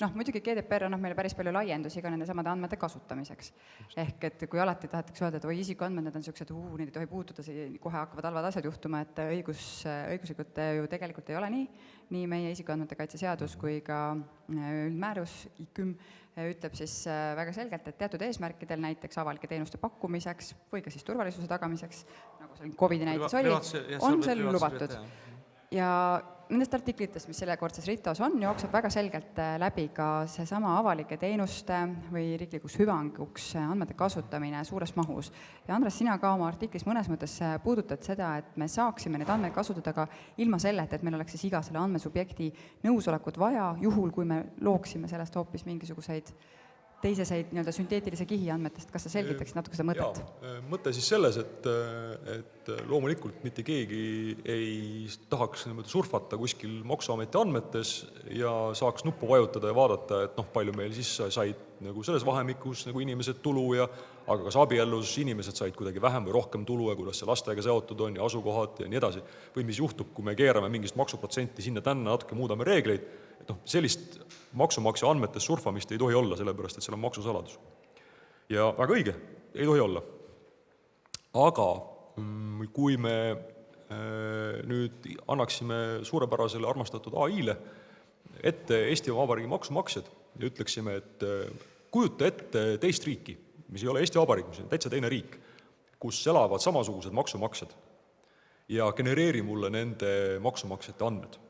[SPEAKER 1] Noh, muidugi GDPR annab meile päris palju laiendusi ka nende samade andmete kasutamiseks. Ehk, et kui alati tahetakse öelda, et või isikuandmed, need on niisugused, need ei tohi puutuda, kohe hakkavad halvad asjad juhtuma, et õiguslikult ju tegelikult ei ole nii meie isikuandmete kaitse seadus kui ka üldmäärus IKÜM ütleb siis väga selgelt, et teatud eesmärkidel näiteks avalike teenuste pakkumiseks või ka siis turvalisuse tagamiseks, nagu seal COVID-i näites oli, on seal lubatud. Ja nendest artiklitest, mis sellekordses RITOs on, jookseb väga selgelt läbi ka seesama avalike teenuste või riiklikuks hüvanguks andmete kasutamine suures mahus. Ja Andres, sina ka oma artiklis mõnes mõttes puudutad seda, et me saaksime neid andmeid kasutada ka ilma selleta, et meil oleks siis iga selle andmesubjekti nõusolekut vaja, juhul kui me looksime sellest hoopis mingisuguseid teiseseid nii-öelda sünteetilise kihi andmetest. Kas sa selgitaksid natuke seda mõtet?
[SPEAKER 3] Mõte siis selles, et loomulikult mitte keegi ei tahaks surfata kuskil Maksuameti andmetes ja saaks nuppu vajutada ja vaadata, et palju meil siis said nagu selles vahemikus nagu inimesed tulu ja aga kas abiellus inimesed said kuidagi vähem või rohkem tulu ja kuidas see lastega seotud on ja asukohad ja nii edasi. Või mis juhtub, kui me keerame mingist maksuprotsenti sinna-tänna, natuke muudame reegleid, et sellist maksumaksja andmetes surfamist ei tohi olla, sellepärast, et seal on maksusaladus. Ja väga õige, ei tohi olla. Aga kui me nüüd annaksime suurepärasele armastatud AI-le ette Eesti Vabariigi maksumaksjad ja ütleksime, et kujuta ette teist riiki, mis ei ole Eesti Vabariik, mis on täitsa teine riik, kus elavad samasugused maksumaksjad ja genereeri mulle nende maksumaksjate andmed.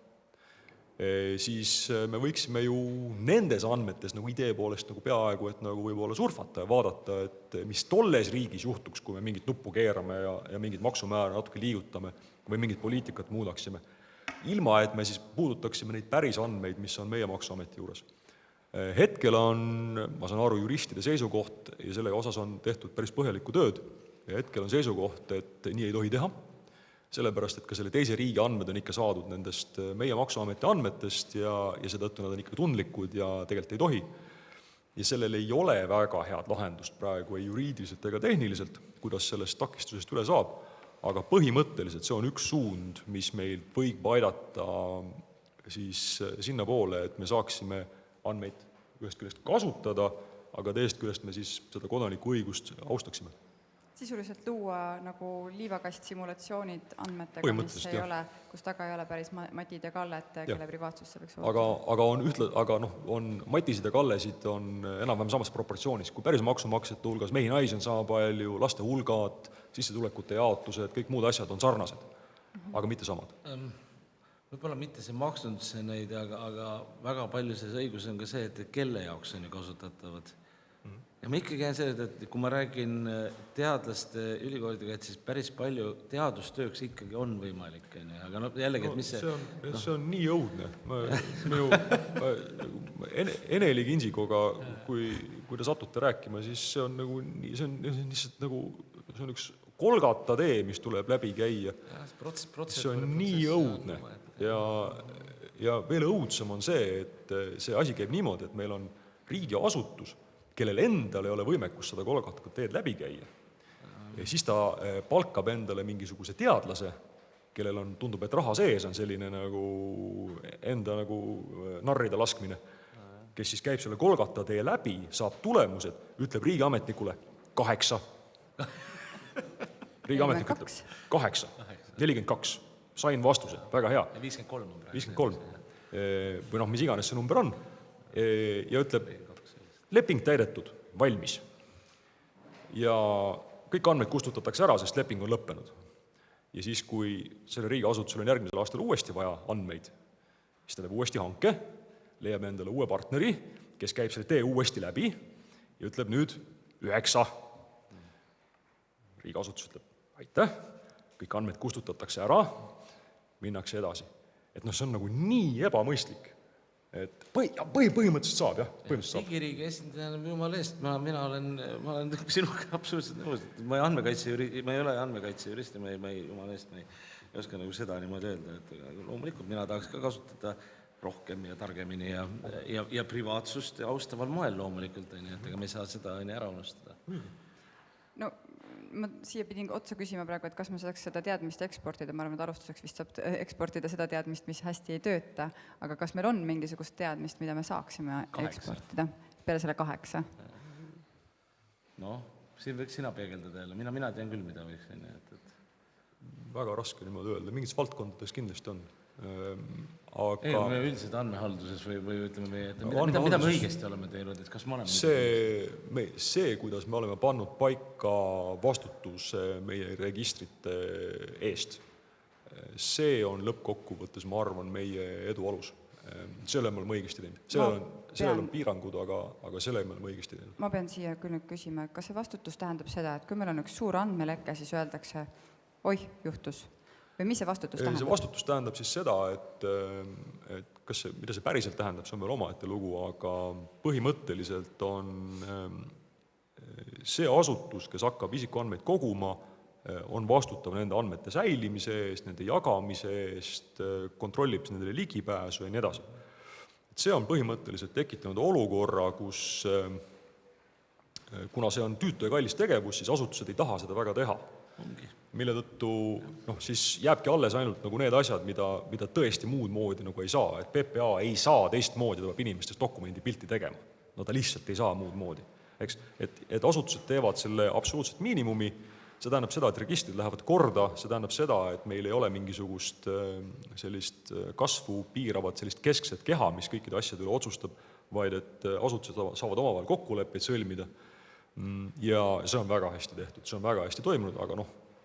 [SPEAKER 3] Siis me võiksime ju nendes andmetes nagu idee poolest nagu peaaegu, et nagu võib-olla surfata ja vaadata, et mis tolles riigis juhtuks, kui me mingit nuppu keerame ja mingit maksumäära natuke liigutame või mingit poliitikat muudaksime. Ilma, et me siis puudutaksime neid päris andmeid, mis on meie maksuameti juures. Hetkel on, ma saan aru, juristide seisukoht ja selle osas on tehtud päris põhjalikku tööd ja hetkel on seisukoht, et nii ei tohi teha, sellepärast, et ka selle teise riigi andmed on ikka saadud nendest meie maksuameti andmetest ja seetõttu nad on ikka tundlikud ja tegelikult ei tohi. Ja sellel ei ole väga head lahendust praegu ei juriidiliselt ega tehniliselt, kuidas sellest takistusest üle saab, aga põhimõtteliselt see on üks suund, mis meil võib aidata siis sinna poole, et me saaksime andmeid ühest küljest kasutada, aga teisest küljest me siis seda kodaniku õigust austaksime.
[SPEAKER 1] Sisuliselt luua nagu liivakast simulatsioonid andmetega, mis ei ole, kus taga ei ole päris Matid ja Kallet, kelle privaatsus see võiks olla.
[SPEAKER 3] Aga on Matisid ja Kallesid on enam-vähem samas proportsioonis, kui päris maksumaksjate hulgas, mehi naisi on sama palju, laste hulgad, sissetulekute jaotused, kõik muud asjad on sarnased, aga mitte samad.
[SPEAKER 2] Võib-olla mitte see maksunduse neid, aga väga palju selles õigus on ka see, et kelle jaoks on ju kasutatavad. Ja ma ikkagi see, et kui ma räägin teadlaste ülikoolidega, et siis päris palju teadustööks ikkagi on võimalik, aga jällegi, et mis
[SPEAKER 3] see on nii õudne. Eneli Kinsikoga, kui te satute rääkima, siis see on nagu, see on üks kolgata tee, mis tuleb läbi käia. See on nii õudne ja veel õudsem on see, et see asi käib niimoodi, et meil on riigiasutus, kellel endal ei ole võimekus seda kolgatka teed läbi käia. Ja siis ta palkab endale mingisuguse teadlase, kellel on, tundub, et raha sees on selline nagu enda nagu narrida laskmine, kes siis käib selle kolgata tee läbi, saab tulemused, ütleb riigiametnikule 8. Riigiametnik ütleb 8, 42. Sain vastuse, väga hea.
[SPEAKER 2] 53 on praegu.
[SPEAKER 3] 53. Või mis iganes see number on. Ja ütleb, leping täidetud, valmis. ja kõik andmed kustutatakse ära, sest leping on lõppenud. Ja siis, kui selle riigiasutusel on järgmisel aastal uuesti vaja andmeid, siis ta teeb uuesti hanke, leiab endale uue partneri, kes käib selle tee uuesti läbi ja ütleb nüüd 9. Riigiasutus ütleb, aitäh, kõik andmed kustutatakse ära, minnakse edasi. Et see on nagu nii ebamõistlik, et põhimõtteliselt saab, jah, põhimõtteliselt saab.
[SPEAKER 2] Digiriigi esindajana jumala eest, ma olen sinuga absoluutselt nõus, et ma ei ole andmekaitsejurist ja ma ei oska nagu seda niimoodi öelda, et loomulikult mina tahaks ka kasutada rohkem ja targemini ja privaatsust ja austaval moel loomulikult, et ega me ei saa seda ära unustada.
[SPEAKER 1] No ma siia pidin otsa küsima praegu, et kas me saaks seda teadmist eksportida, ma arvan, et alustuseks vist saab eksportida seda teadmist, mis hästi ei tööta, aga kas meil on mingisugust teadmist, mida me saaksime
[SPEAKER 2] 8.
[SPEAKER 1] eksportida peale selle 8?
[SPEAKER 2] Noh, siin võiks sina peegeldada jälle, mina tean küll, mida võiks, et
[SPEAKER 3] väga raske niimoodi öelda, mingites valdkondades kindlasti on.
[SPEAKER 2] Ei, me üldiselt andmehalduses või ütleme, mida me õigesti oleme teinud, et kas me oleme
[SPEAKER 3] see, kuidas me oleme pannud paika vastutuse meie registrite eest, see on lõppkokkuvõttes, ma arvan, meie edu alus. Selle me oleme õigesti teinud. Sellel on piirangud, aga selle me oleme õigesti teinud.
[SPEAKER 1] Ma pean siia küll nüüd küsima, et kas see vastutus tähendab seda, et kui meil on üks suur andmeleke, siis öeldakse, oih, juhtus. Või mis see vastutus tähendab?
[SPEAKER 3] See vastutus tähendab siis seda, et mida see päriselt tähendab, see on veel omaette lugu, aga põhimõtteliselt on see asutus, kes hakkab isikuandmeid koguma, on vastutav nende andmete säilimise eest, nende jagamise eest, kontrollib nendele ligipääsu ja nii edasi. See on põhimõtteliselt tekitanud olukorra, kus kuna see on tüütu ja kallis tegevus, siis asutused ei taha seda väga teha. Mille tõttu siis jääbki alles ainult nagu need asjad, mida tõesti muud moodi nagu ei saa. Et PPA ei saa teist moodi, ta peab inimestest dokumendi pilti tegema. No ta lihtsalt ei saa muud moodi. Et asutused teevad selle absoluutselt miinimumi, see tähendab seda, et registrid lähevad korda, see tähendab seda, et meil ei ole mingisugust sellist kasvu piiravat sellist keskset keha, mis kõikide asjade üle otsustab, vaid et asutused saavad omavahel kokkuleppeid sõlmida. Ja see on väga hästi tehtud, see on väga hästi toimunud, aga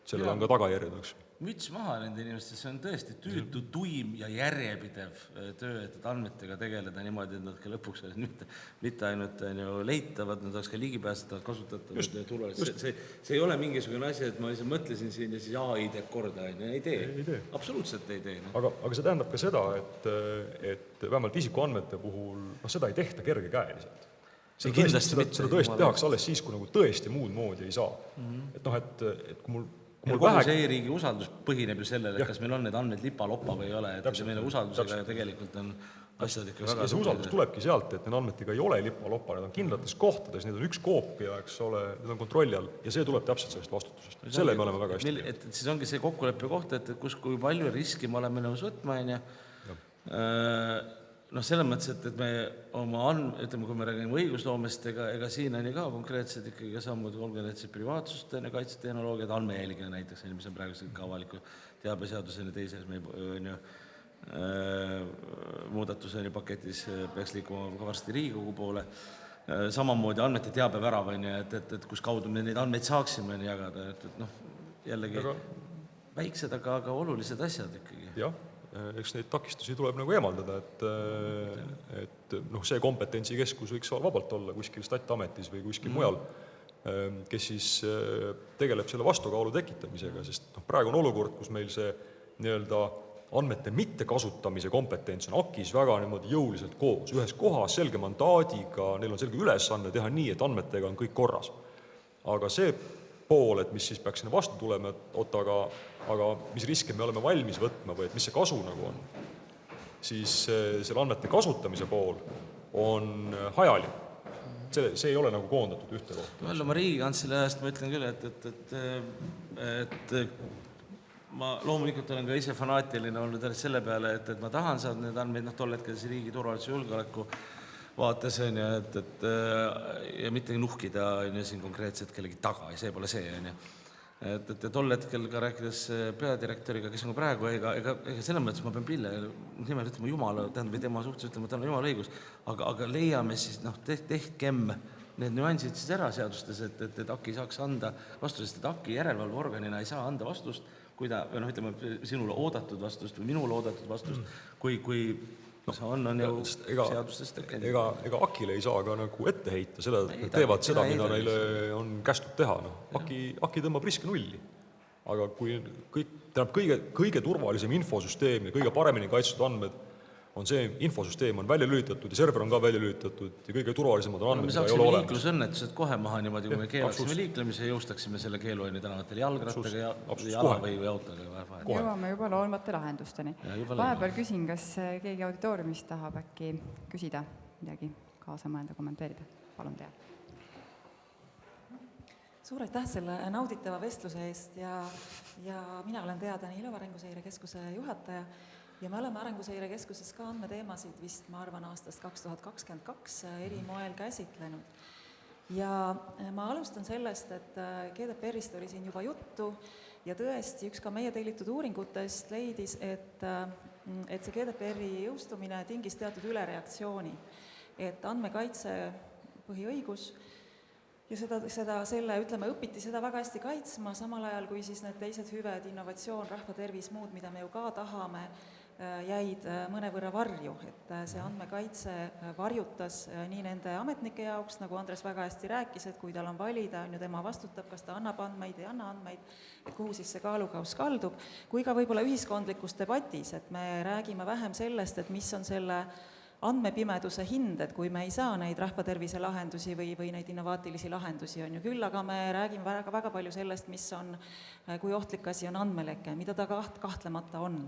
[SPEAKER 3] sellel on ka tagajärjed, eks.
[SPEAKER 2] Müts maha nende inimestes, see on tõesti tüütu, tuim ja järjepidev töö, et andmetega tegeleda niimoodi, et nad ka lõpuks mitte ainult leitavad, nad oleks ka ligipääsetavad, kasutatavad ja turvalised. See ei ole mingisugune asi, et ma lihtsalt mõtlesin siin ja siis AI teeb korda, ei tee. Absoluutselt ei tee.
[SPEAKER 3] Aga see tähendab ka seda, et vähemalt isikuandmete puhul seda ei tehta kergekäeliselt. Seda tõesti tehakse alles siis, kui tõesti muud moodi ei saa. Et kui mul
[SPEAKER 2] kogu see e-riigi usaldus põhineb ju sellele, et kas meil on need andmed lipa-lopa või ei ole, et meil usaldusega tegelikult on asjad ikka väga...
[SPEAKER 3] Ja see usaldus tulebki sealt, et need andmetega ei ole lipa-lopa, need on kindlates kohtades, need on üks koopia, eks ole, need on kontrolli all ja see tuleb täpselt sellest vastutusest. Selle me oleme väga hästi.
[SPEAKER 2] Et siis ongi see kokkuleppe koht, et kui palju riski me oleme nõus võtma, selles mõttes, et me oma ütleme, kui me räägime õigusloomest, ega siin on ju ka konkreetselt ikkagi sammud, olgu need see privaatsust, kaitsetehnoloogiad, andmejälgija näiteks, mis on praegu ka avaliku teabeseaduseni teises muudatuseni paketis peaks liikuma ka varsti Riigikogu poole. Samamoodi andmete teabevärav, et kus kaudu me neid andmeid saaksime jagada, jällegi väiksed, aga olulised asjad ikkagi.
[SPEAKER 3] Jah. Eks neid takistusi tuleb nagu eemaldada, et see kompetentsikeskus võiks vabalt olla kuskil Statiametis või kuskil mujal, kes siis tegeleb selle vastukaalu tekitamisega, sest praegu on olukord, kus meil see andmete mittekasutamise kompetents on AKIs väga niimoodi jõuliselt koos, ühes kohas selge mandaadiga, neil on selge ülesanne teha nii, et andmetega on kõik korras. Aga see pool, et mis siis peaks sinna vastu tulema, aga mis riske me oleme valmis võtma või et mis see kasu nagu on, siis selle andmete kasutamise pool on hajali. See ei ole nagu koondatud ühte kohta.
[SPEAKER 2] Välja oma Riigikantselei ajast ma ütlen küll, et ma loomulikult olen ka ise fanaatiline olnud selle peale, et ma tahan saada need andmeid, tol hetkel riigi turvalise julgeoleku vaates, ja mitte nuhkida siin konkreetselt kellegi taga, ja see pole see. Et tol hetkel ka rääkides peadirektoriga, kes on praegu, ega selles mõttes ma pean Pille nimel ütlema Jumala, tähendab või tema suhtes ütlema, et tal on Jumala õigus, aga leiame siis, tehkem need nüansid siis ära seadustes, et AKI saaks anda vastust, sest et AKI järelevalveorganina ei saa anda vastust, kui ta, või noh, ütleme, sinule oodatud vastust või minule oodatud vastust, kui see on ju seadustest tõkend.
[SPEAKER 3] Ega AKI-le ei saa ka nagu ette heita selle, et nad teevad seda, mida neile on kästud teha. AKI tõmbab riski nulli. Aga kui kõige turvalisem infosüsteem ja kõige paremini kaitstud andmed on see, infosüsteem on välja lülitatud ja server on ka välja lülitatud ja kõige turvalisemad on andmed,
[SPEAKER 2] me saaksime liiklusõnnetused kohe maha niimoodi, kui me keelaksime liiklemise ja jõustaksime selle keeluaine tänavatel jalgrattaga ja jala või autoga.
[SPEAKER 1] Jõuame juba loomvate lahendusteni. Vahepeal küsin, kas keegi auditooriumist tahab äkki küsida midagi, kaasa mõelda, kommenteerida. Palun tea.
[SPEAKER 4] Suur aitäh selle nauditava vestluse eest ja mina olen Teadani Ilava Arenguseire Keskuse juhataja ja me oleme Arenguseire Keskuses ka andmeteemasid vist, ma arvan, aastast 2022 eri moel käsitlenud. Ja ma alustan sellest, et GDPR-ist oli siin juba juttu ja tõesti üks ka meie tellitud uuringutest leidis, et see GDPR-i jõustumine tingis teatud ülereaktsiooni, et andmekaitse põhiõigus ja õpiti seda väga hästi kaitsma, samal ajal kui siis need teised hüved, innovatsioon, rahvatervis, muud, mida me ju ka tahame, jäid mõnevõrra varju, et see andmekaitse varjutas nii nende ametnike jaoks, nagu Andres väga hästi rääkis, et kui tal on valida, on ju tema vastutab, kas ta annab andmeid, ei anna andmeid, et kuhu siis see kaalukaus kaldub, kui ka võib-olla ühiskondlikus debatis, et me räägime vähem sellest, et mis on selle andmepimeduse hind, et kui me ei saa neid rahvatervise lahendusi või neid innovaatilisi lahendusi, on ju küll, aga me räägime väga palju sellest, mis on, kui ohtlik asi on andmeleke, mida ta kahtlemata on.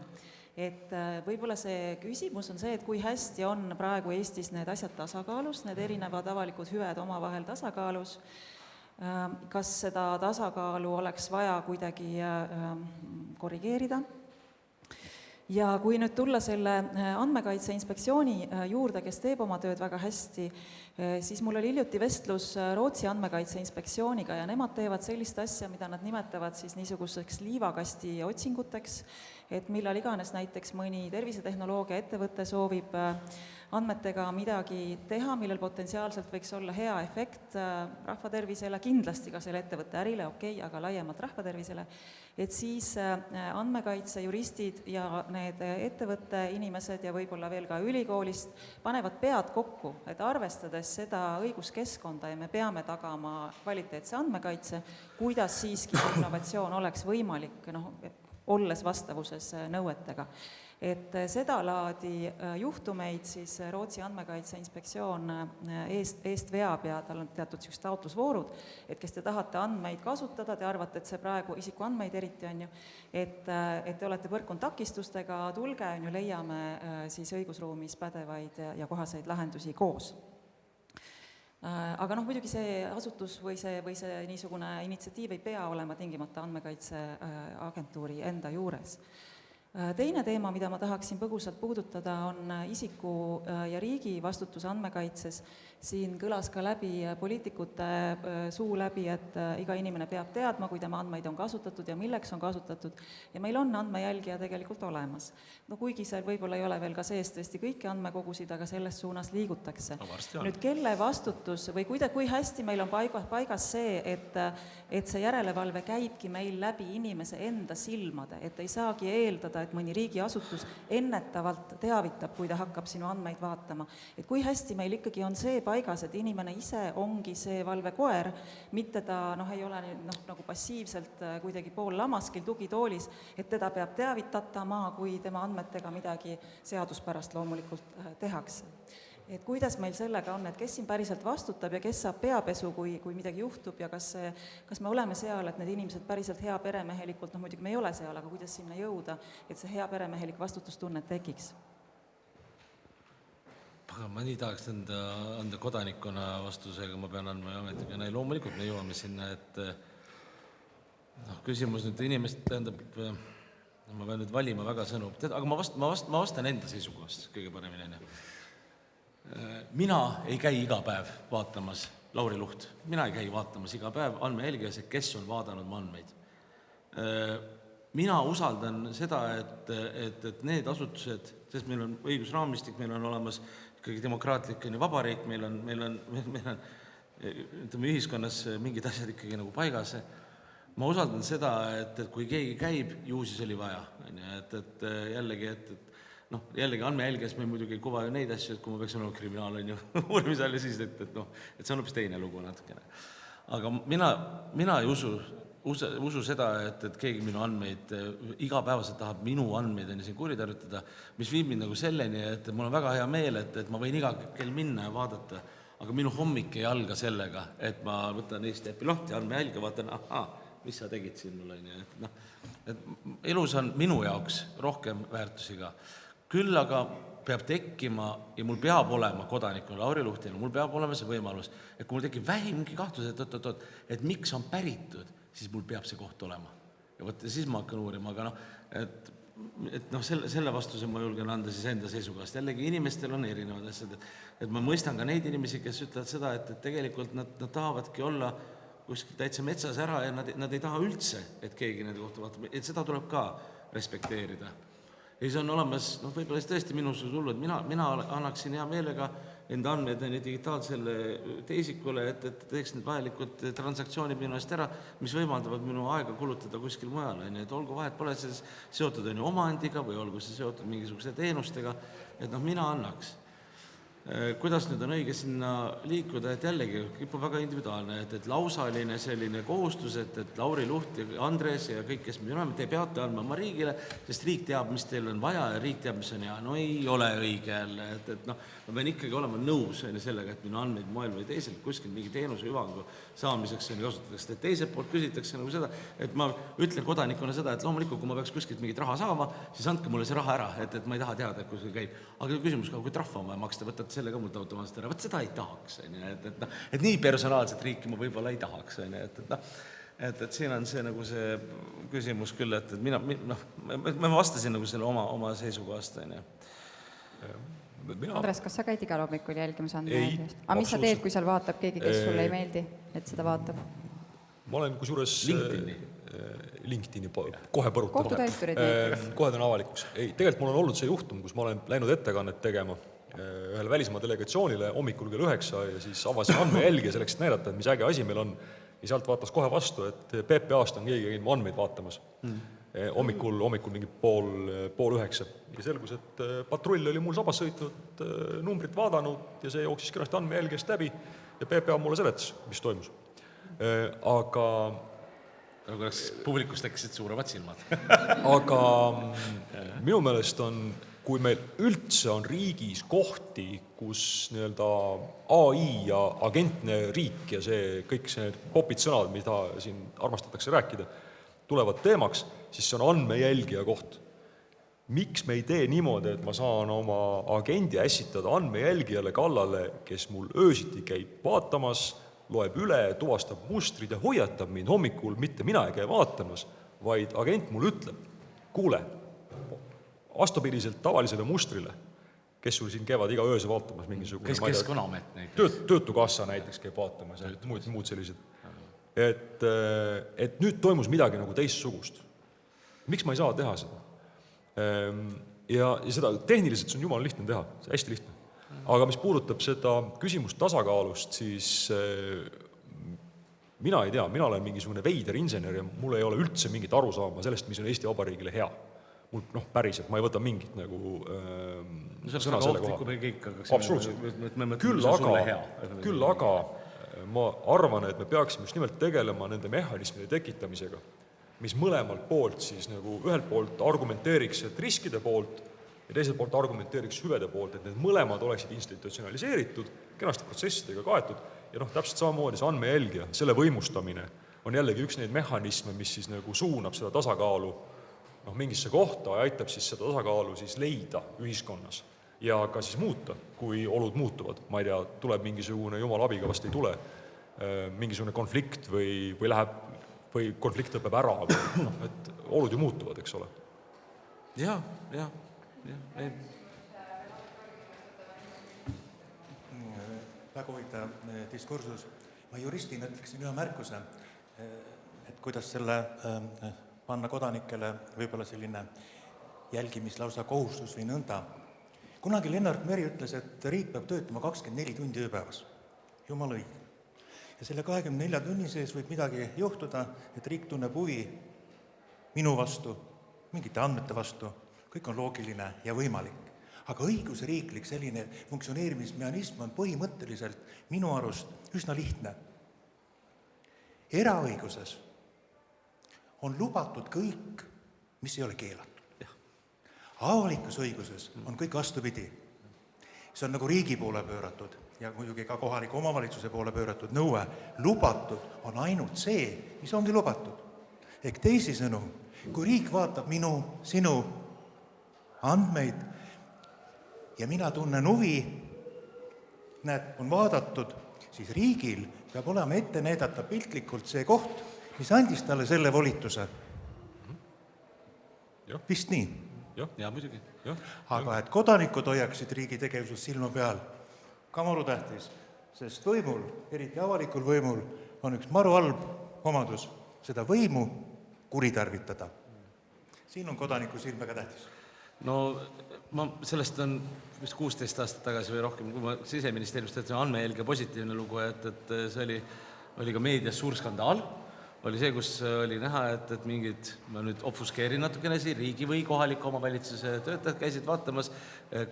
[SPEAKER 4] Et võib-olla see küsimus on see, et kui hästi on praegu Eestis need asjad tasakaalus, need erinevad avalikud hüved omavahel tasakaalus, kas seda tasakaalu oleks vaja kuidagi korrigeerida. Ja kui nüüd tulla selle Andmekaitse Inspektsiooni juurde, kes teeb oma tööd väga hästi, siis mul oli hiljuti vestlus Rootsi Andmekaitse Inspektsiooniga ja nemad teevad sellist asja, mida nad nimetavad siis niisuguseks liivakasti otsinguteks, et millal iganes näiteks mõni tervisetehnoloogia ettevõte soovib andmetega midagi teha, millel potentsiaalselt võiks olla hea efekt rahvatervisele, kindlasti ka selle ettevõtte ärile, aga laiemalt rahvatervisele, et siis andmekaitse juristid ja need ettevõtte inimesed ja võib-olla veel ka ülikoolist panevad pead kokku, et arvestades seda õiguskeskkonda ja me peame tagama kvaliteetse andmekaitse, kuidas siiski see innovatsioon oleks võimalik, olles vastavuses nõuetega. Et seda laadi juhtumeid siis Rootsi Andmekaitse Inspektsioon eest veab ja tal on teatud taotlusvoorud, et kes te tahate andmeid kasutada, te arvate, et see praegu isikuandmeid eriti on ju, et te olete põrkunud takistustega, tulge on ju, leiame siis õigusruumis pädevaid ja kohaseid lahendusi koos. Aga muidugi see asutus või see niisugune initsiatiiv ei pea olema tingimata andmekaitseagentuuri enda juures. Teine teema, mida ma tahaksin põgusalt puudutada, on isiku ja riigi vastutuse andmekaitses. Siin kõlas ka läbi poliitikute suu läbi, et iga inimene peab teadma, kui tema andmeid on kasutatud ja milleks on kasutatud. Ja meil on andmejälgija tegelikult olemas. Kuigi seal võib-olla ei ole veel ka sees tõesti kõiki andmekogusid, aga selles suunas liigutakse. Nüüd kelle vastutus või kui hästi meil on paigas see, et see järelevalve käibki meil läbi inimese enda silmade, et ei saagi eeldada, et mõni riigiasutus ennetavalt teavitab, kui ta hakkab sinu andmeid vaatama. Et kui hästi meil ikkagi on see paigas, et inimene ise ongi see valvekoer, mitte ta ei ole nagu passiivselt kuidagi pool lamaskil tugitoolis, et teda peab teavitatama, kui tema andmetega midagi seaduspärast loomulikult tehakse. Et kuidas meil sellega on, et kes siin päriselt vastutab ja kes saab peapesu, kui midagi juhtub ja kas me oleme seal, et need inimesed päriselt hea peremehelikult, muidugi me ei ole seal, aga kuidas sinna jõuda, et see hea peremehelik vastutustunne tekiks?
[SPEAKER 2] Ma nii tahaks anda kodanikuna vastusega, ma pean andma ametiga. Loomulikult me jõuame sinna, et küsimus nüüd inimest tähendab, ma pean nüüd valima väga sõnu, aga ma vastan enda seisukohast kõige paremini. Mina ei käi iga päev vaatamas, Lauri Luht, mina ei käi vaatamas iga päev andmejälgijas, kes on vaadanud mu andmeid. Mina usaldan seda, et need asutused, sest meil on õigusraamistik, meil on olemas ikkagi demokraatlik vabariik, meil on ütleme, ühiskonnas mingid asjad ikkagi nagu paigas. Ma usaldan seda, et kui keegi käib, ju siis oli vaja, et jällegi, jällegi andmejälgijas me muidugi ei kuva ju neid asju, et kui ma peaks olema kriminaal, uurimise all ja siis, et see on hoopis teine lugu natukene. Aga mina ei usu seda, et keegi minu andmeid igapäevaselt tahab minu andmeid siin kuritarvitada, mis viib mind nagu selleni, et mul on väga hea meel, et ma võin iga kell minna ja vaadata, aga minu hommik ei alga sellega, et ma võtan Eesti äppi lahti, andmejälge, vaatan, mis sa tegid siin mulle, et elus on minu jaoks rohkem väärtusiga. Küll aga peab tekkima ja mul peab olema kodanikuna Lauri Luhtina, mul peab olema see võimalus, et kui mul tekib vähimgi kahtlus, et miks on päritud, siis mul peab see koht olema. Ja siis ma hakkan uurima, aga selle vastuse ma julgen anda siis enda seisukohast. Jällegi inimestel on erinevad asjad, et ma mõistan ka neid inimesi, kes ütlevad seda, et tegelikult nad tahavadki olla kuskil täitsa metsas ära ja nad ei taha üldse, et keegi nende kohta vaatab, et seda tuleb ka respekteerida. Ja siis on olemas, võib-olla tõesti minusuguse hullu, et mina annaksin hea meelega enda andmed digitaalsele teisikule, et teeks need vajalikud transaktsioonid minu eest ära, mis võimaldavad minu aega kulutada kuskil mujal. Et olgu vahet, pole see seotud omandiga või olgu see seotud mingisuguse teenustega, et mina annaks. Kuidas nüüd on õige sinna liikuda, et jällegi kipub väga individuaalne, et lausaline selline kohustus, et Lauri Luht ja Andres ja kõik, kes me oleme, te peate andma oma riigile, sest riik teab, mis teil on vaja ja riik teab, mis on hea. Ei ole õige jälle, ma pean ikkagi olema nõus sellega, et minu andmeid moel või teisel kuskil mingi teenuse hüvangu saamiseks kasutatakse. Teiselt poolt küsitakse nagu seda, et ma ütlen kodanikuna seda, et loomulikult, kui ma peaks kuskilt mingit raha saama, siis andke mulle see raha ära, et ma ei taha teada, et kuskil käib. Aga küsimus ka, kui trahv on vaja maksta, võtad selle ka mult automaatselt ära, seda ei tahaks, et nii personaalset riiki ma võib-olla ei tahaks, et siin on see nagu see küsimus küll, et ma vastasin nagu selle oma seisukohast.
[SPEAKER 1] Andres, kas sa käid igal hommikul jälgimas andmejälgimist?
[SPEAKER 3] Ei,
[SPEAKER 1] Aga mis sa teed, kui seal vaatab keegi, kes sulle ei meeldi, et seda vaatab?
[SPEAKER 3] Ma olen kusjuures LinkedIni kohe põrutan.
[SPEAKER 1] Kohtutäiturid näiteks.
[SPEAKER 3] Kohe teen avalikuks. Tegelikult mul on olnud see juhtum, kus ma olen läinud ettekannet tegema ühele välismaa delegatsioonile hommikul kell 9 ja siis avasin andmejälgi selleks, et näidata, et mis äge asi meil on. Ja sealt vaatas kohe vastu, et PPA-st on keegi käinud andmeid vaatamas. Hommikul mingi pool 9. Ja selgus, et patrull oli mul sabas sõitnud, numbrit vaadanud ja see jooksis kenasti andmejälgest läbi ja PPA mulle seletas, mis toimus. Aga
[SPEAKER 2] publikust tekkisid suuremad silmad.
[SPEAKER 3] Aga minu meelest on, kui meil üldse on riigis kohti, kus AI ja agentne riik ja kõik see popid sõnad, mida siin armastatakse rääkida, tulevad teemaks, siis see on andmejälgija koht. Miks me ei tee niimoodi, et ma saan oma agendi ässitada andmejälgijale kallale, kes mul öösiti käib vaatamas, loeb üle, tuvastab mustrid ja hoiatab mind hommikul, mitte mina ei käi vaatamas, vaid agent mul ütleb, kuule, vastupidiselt tavalisele mustrile, kes sul siin käivad iga ööse vaatamas mingisugune...
[SPEAKER 2] Kes Keskkonnaamet näiteks?
[SPEAKER 3] Töötukassa näiteks käib vaatamas ja muud sellised. Et nüüd toimus midagi nagu teistsugust. Miks ma ei saa teha seda? Ja seda tehniliselt see on jumala lihtne teha, see hästi lihtne. Aga mis puudutab seda küsimust tasakaalust, siis mina ei tea, mina olen mingisugune veider insener ja mul ei ole üldse mingit arusaama sellest, mis on Eesti Vabariigile hea. Mul päriselt, ma ei võta mingit nagu sõna selle koha. Absoluutselt. Küll aga ma arvan, et me peaksime just nimelt tegelema nende mehhanismide tekitamisega, mis mõlemalt poolt siis nagu ühelt poolt argumenteeriks riskide poolt ja teiselt poolt argumenteeriks hüvede poolt, et need mõlemad oleksid institutsionaliseeritud, kenasti protsessidega kaetud ja täpselt samamoodi see andmejälgija, selle võimustamine on jällegi üks neid mehhanisme, mis siis nagu suunab seda tasakaalu mingisse kohta ja aitab siis seda tasakaalu siis leida ühiskonnas ja ka siis muuta, kui olud muutuvad. Ma ei tea, tuleb mingisugune jumala abiga vast ei tule, mingisugune konflikt või konflikt lõpeb ära, et olud ju muutuvad, eks ole.
[SPEAKER 2] Jah.
[SPEAKER 5] Väga huvitav diskursus. Ma juristina ütleksin ühe märkuse, et kuidas selle panna kodanikele võib-olla selline jälgimislausa kohustus või nõnda. Kunagi Lennart Meri ütles, et riik peab töötama 24 tundi ööpäevas. Jumala õige. ja selle 24 tunni sees võib midagi juhtuda, et riik tunneb huvi minu vastu, mingite andmete vastu, kõik on loogiline ja võimalik. Aga õigusriiklik selline funktsioneerimismehhanism on põhimõtteliselt minu arust üsna lihtne. Eraõiguses on lubatud kõik, mis ei ole keelatud. Avalikus õiguses on kõik vastupidi. See on nagu riigi poole pööratud ja muidugi ka kohaliku omavalitsuse poole pööratud nõue. Lubatud on ainult see, mis ongi lubatud. Ehk teisisõnu, kui riik vaatab sinu andmeid ja mina tunnen huvi, näed, on vaadatud, siis riigil peab olema ette näidata piltlikult see koht, mis andis talle selle volituse. Vist nii.
[SPEAKER 2] Ja muidugi.
[SPEAKER 5] Aga et kodanikud hoiaksid riigi tegevuses silma peal, ka maru tähtis, sest võimul, eriti avalikul võimul, on üks maru halb omadus, seda võimu kuritarvitada. Siin on kodaniku silm väga tähtis.
[SPEAKER 2] No sellest on vist 16 aastat tagasi või rohkem, kui ma Siseministeeriumist teadsin andmejälge positiivne lugu, et see oli ka meedias suur skandaal, oli see, kus oli näha, et mingid, ma nüüd obfuskeerin natukene siin, riigi või kohaliku omavalitsuse töötajad käisid vaatamas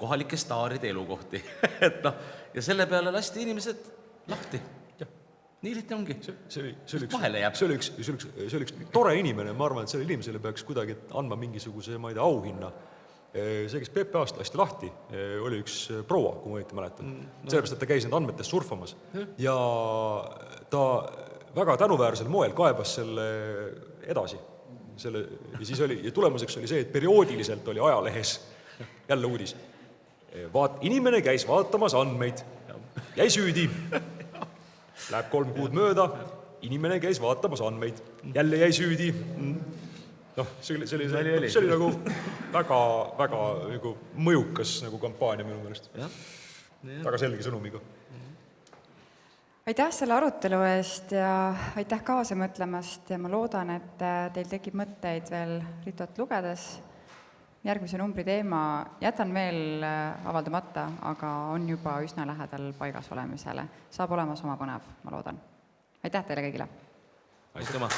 [SPEAKER 2] kohalike staaride elukohti. Ja selle peale lasti inimesed lahti. Nii lihtne ongi.
[SPEAKER 3] See oli üks tore inimene, ma arvan, et selle inimesele peaks kuidagi andma mingisuguse, ma ei tea, auhinna. See, kes PPA-st lasti lahti, oli üks proua, kui ma õieti mäletan. Sellepärast, et ta käis need andmetest surfamas. Ja ta väga tänuväärsel moel kaebas selle edasi. Ja siis ja tulemuseks oli see, et perioodiliselt oli ajalehes jälle uudis. Inimene käis vaatamas andmeid, jäi süüdi. Läheb 3 kuud mööda, inimene käis vaatamas andmeid, jälle jäi süüdi. See oli nagu väga nagu mõjukas nagu kampaania minu meelest. Väga selge sõnumiga.
[SPEAKER 1] Aitäh selle arutelu eest ja aitäh kaasa mõtlemast ja ma loodan, et teil tekib mõtteid veel Ritot lugedes. Järgmise numbri teema jätan veel avaldamata, aga on juba üsna lähedal paigas olemisele. Saab olemas oma põnev, ma loodan. Aitäh teile kõigile!
[SPEAKER 2] Aitüma!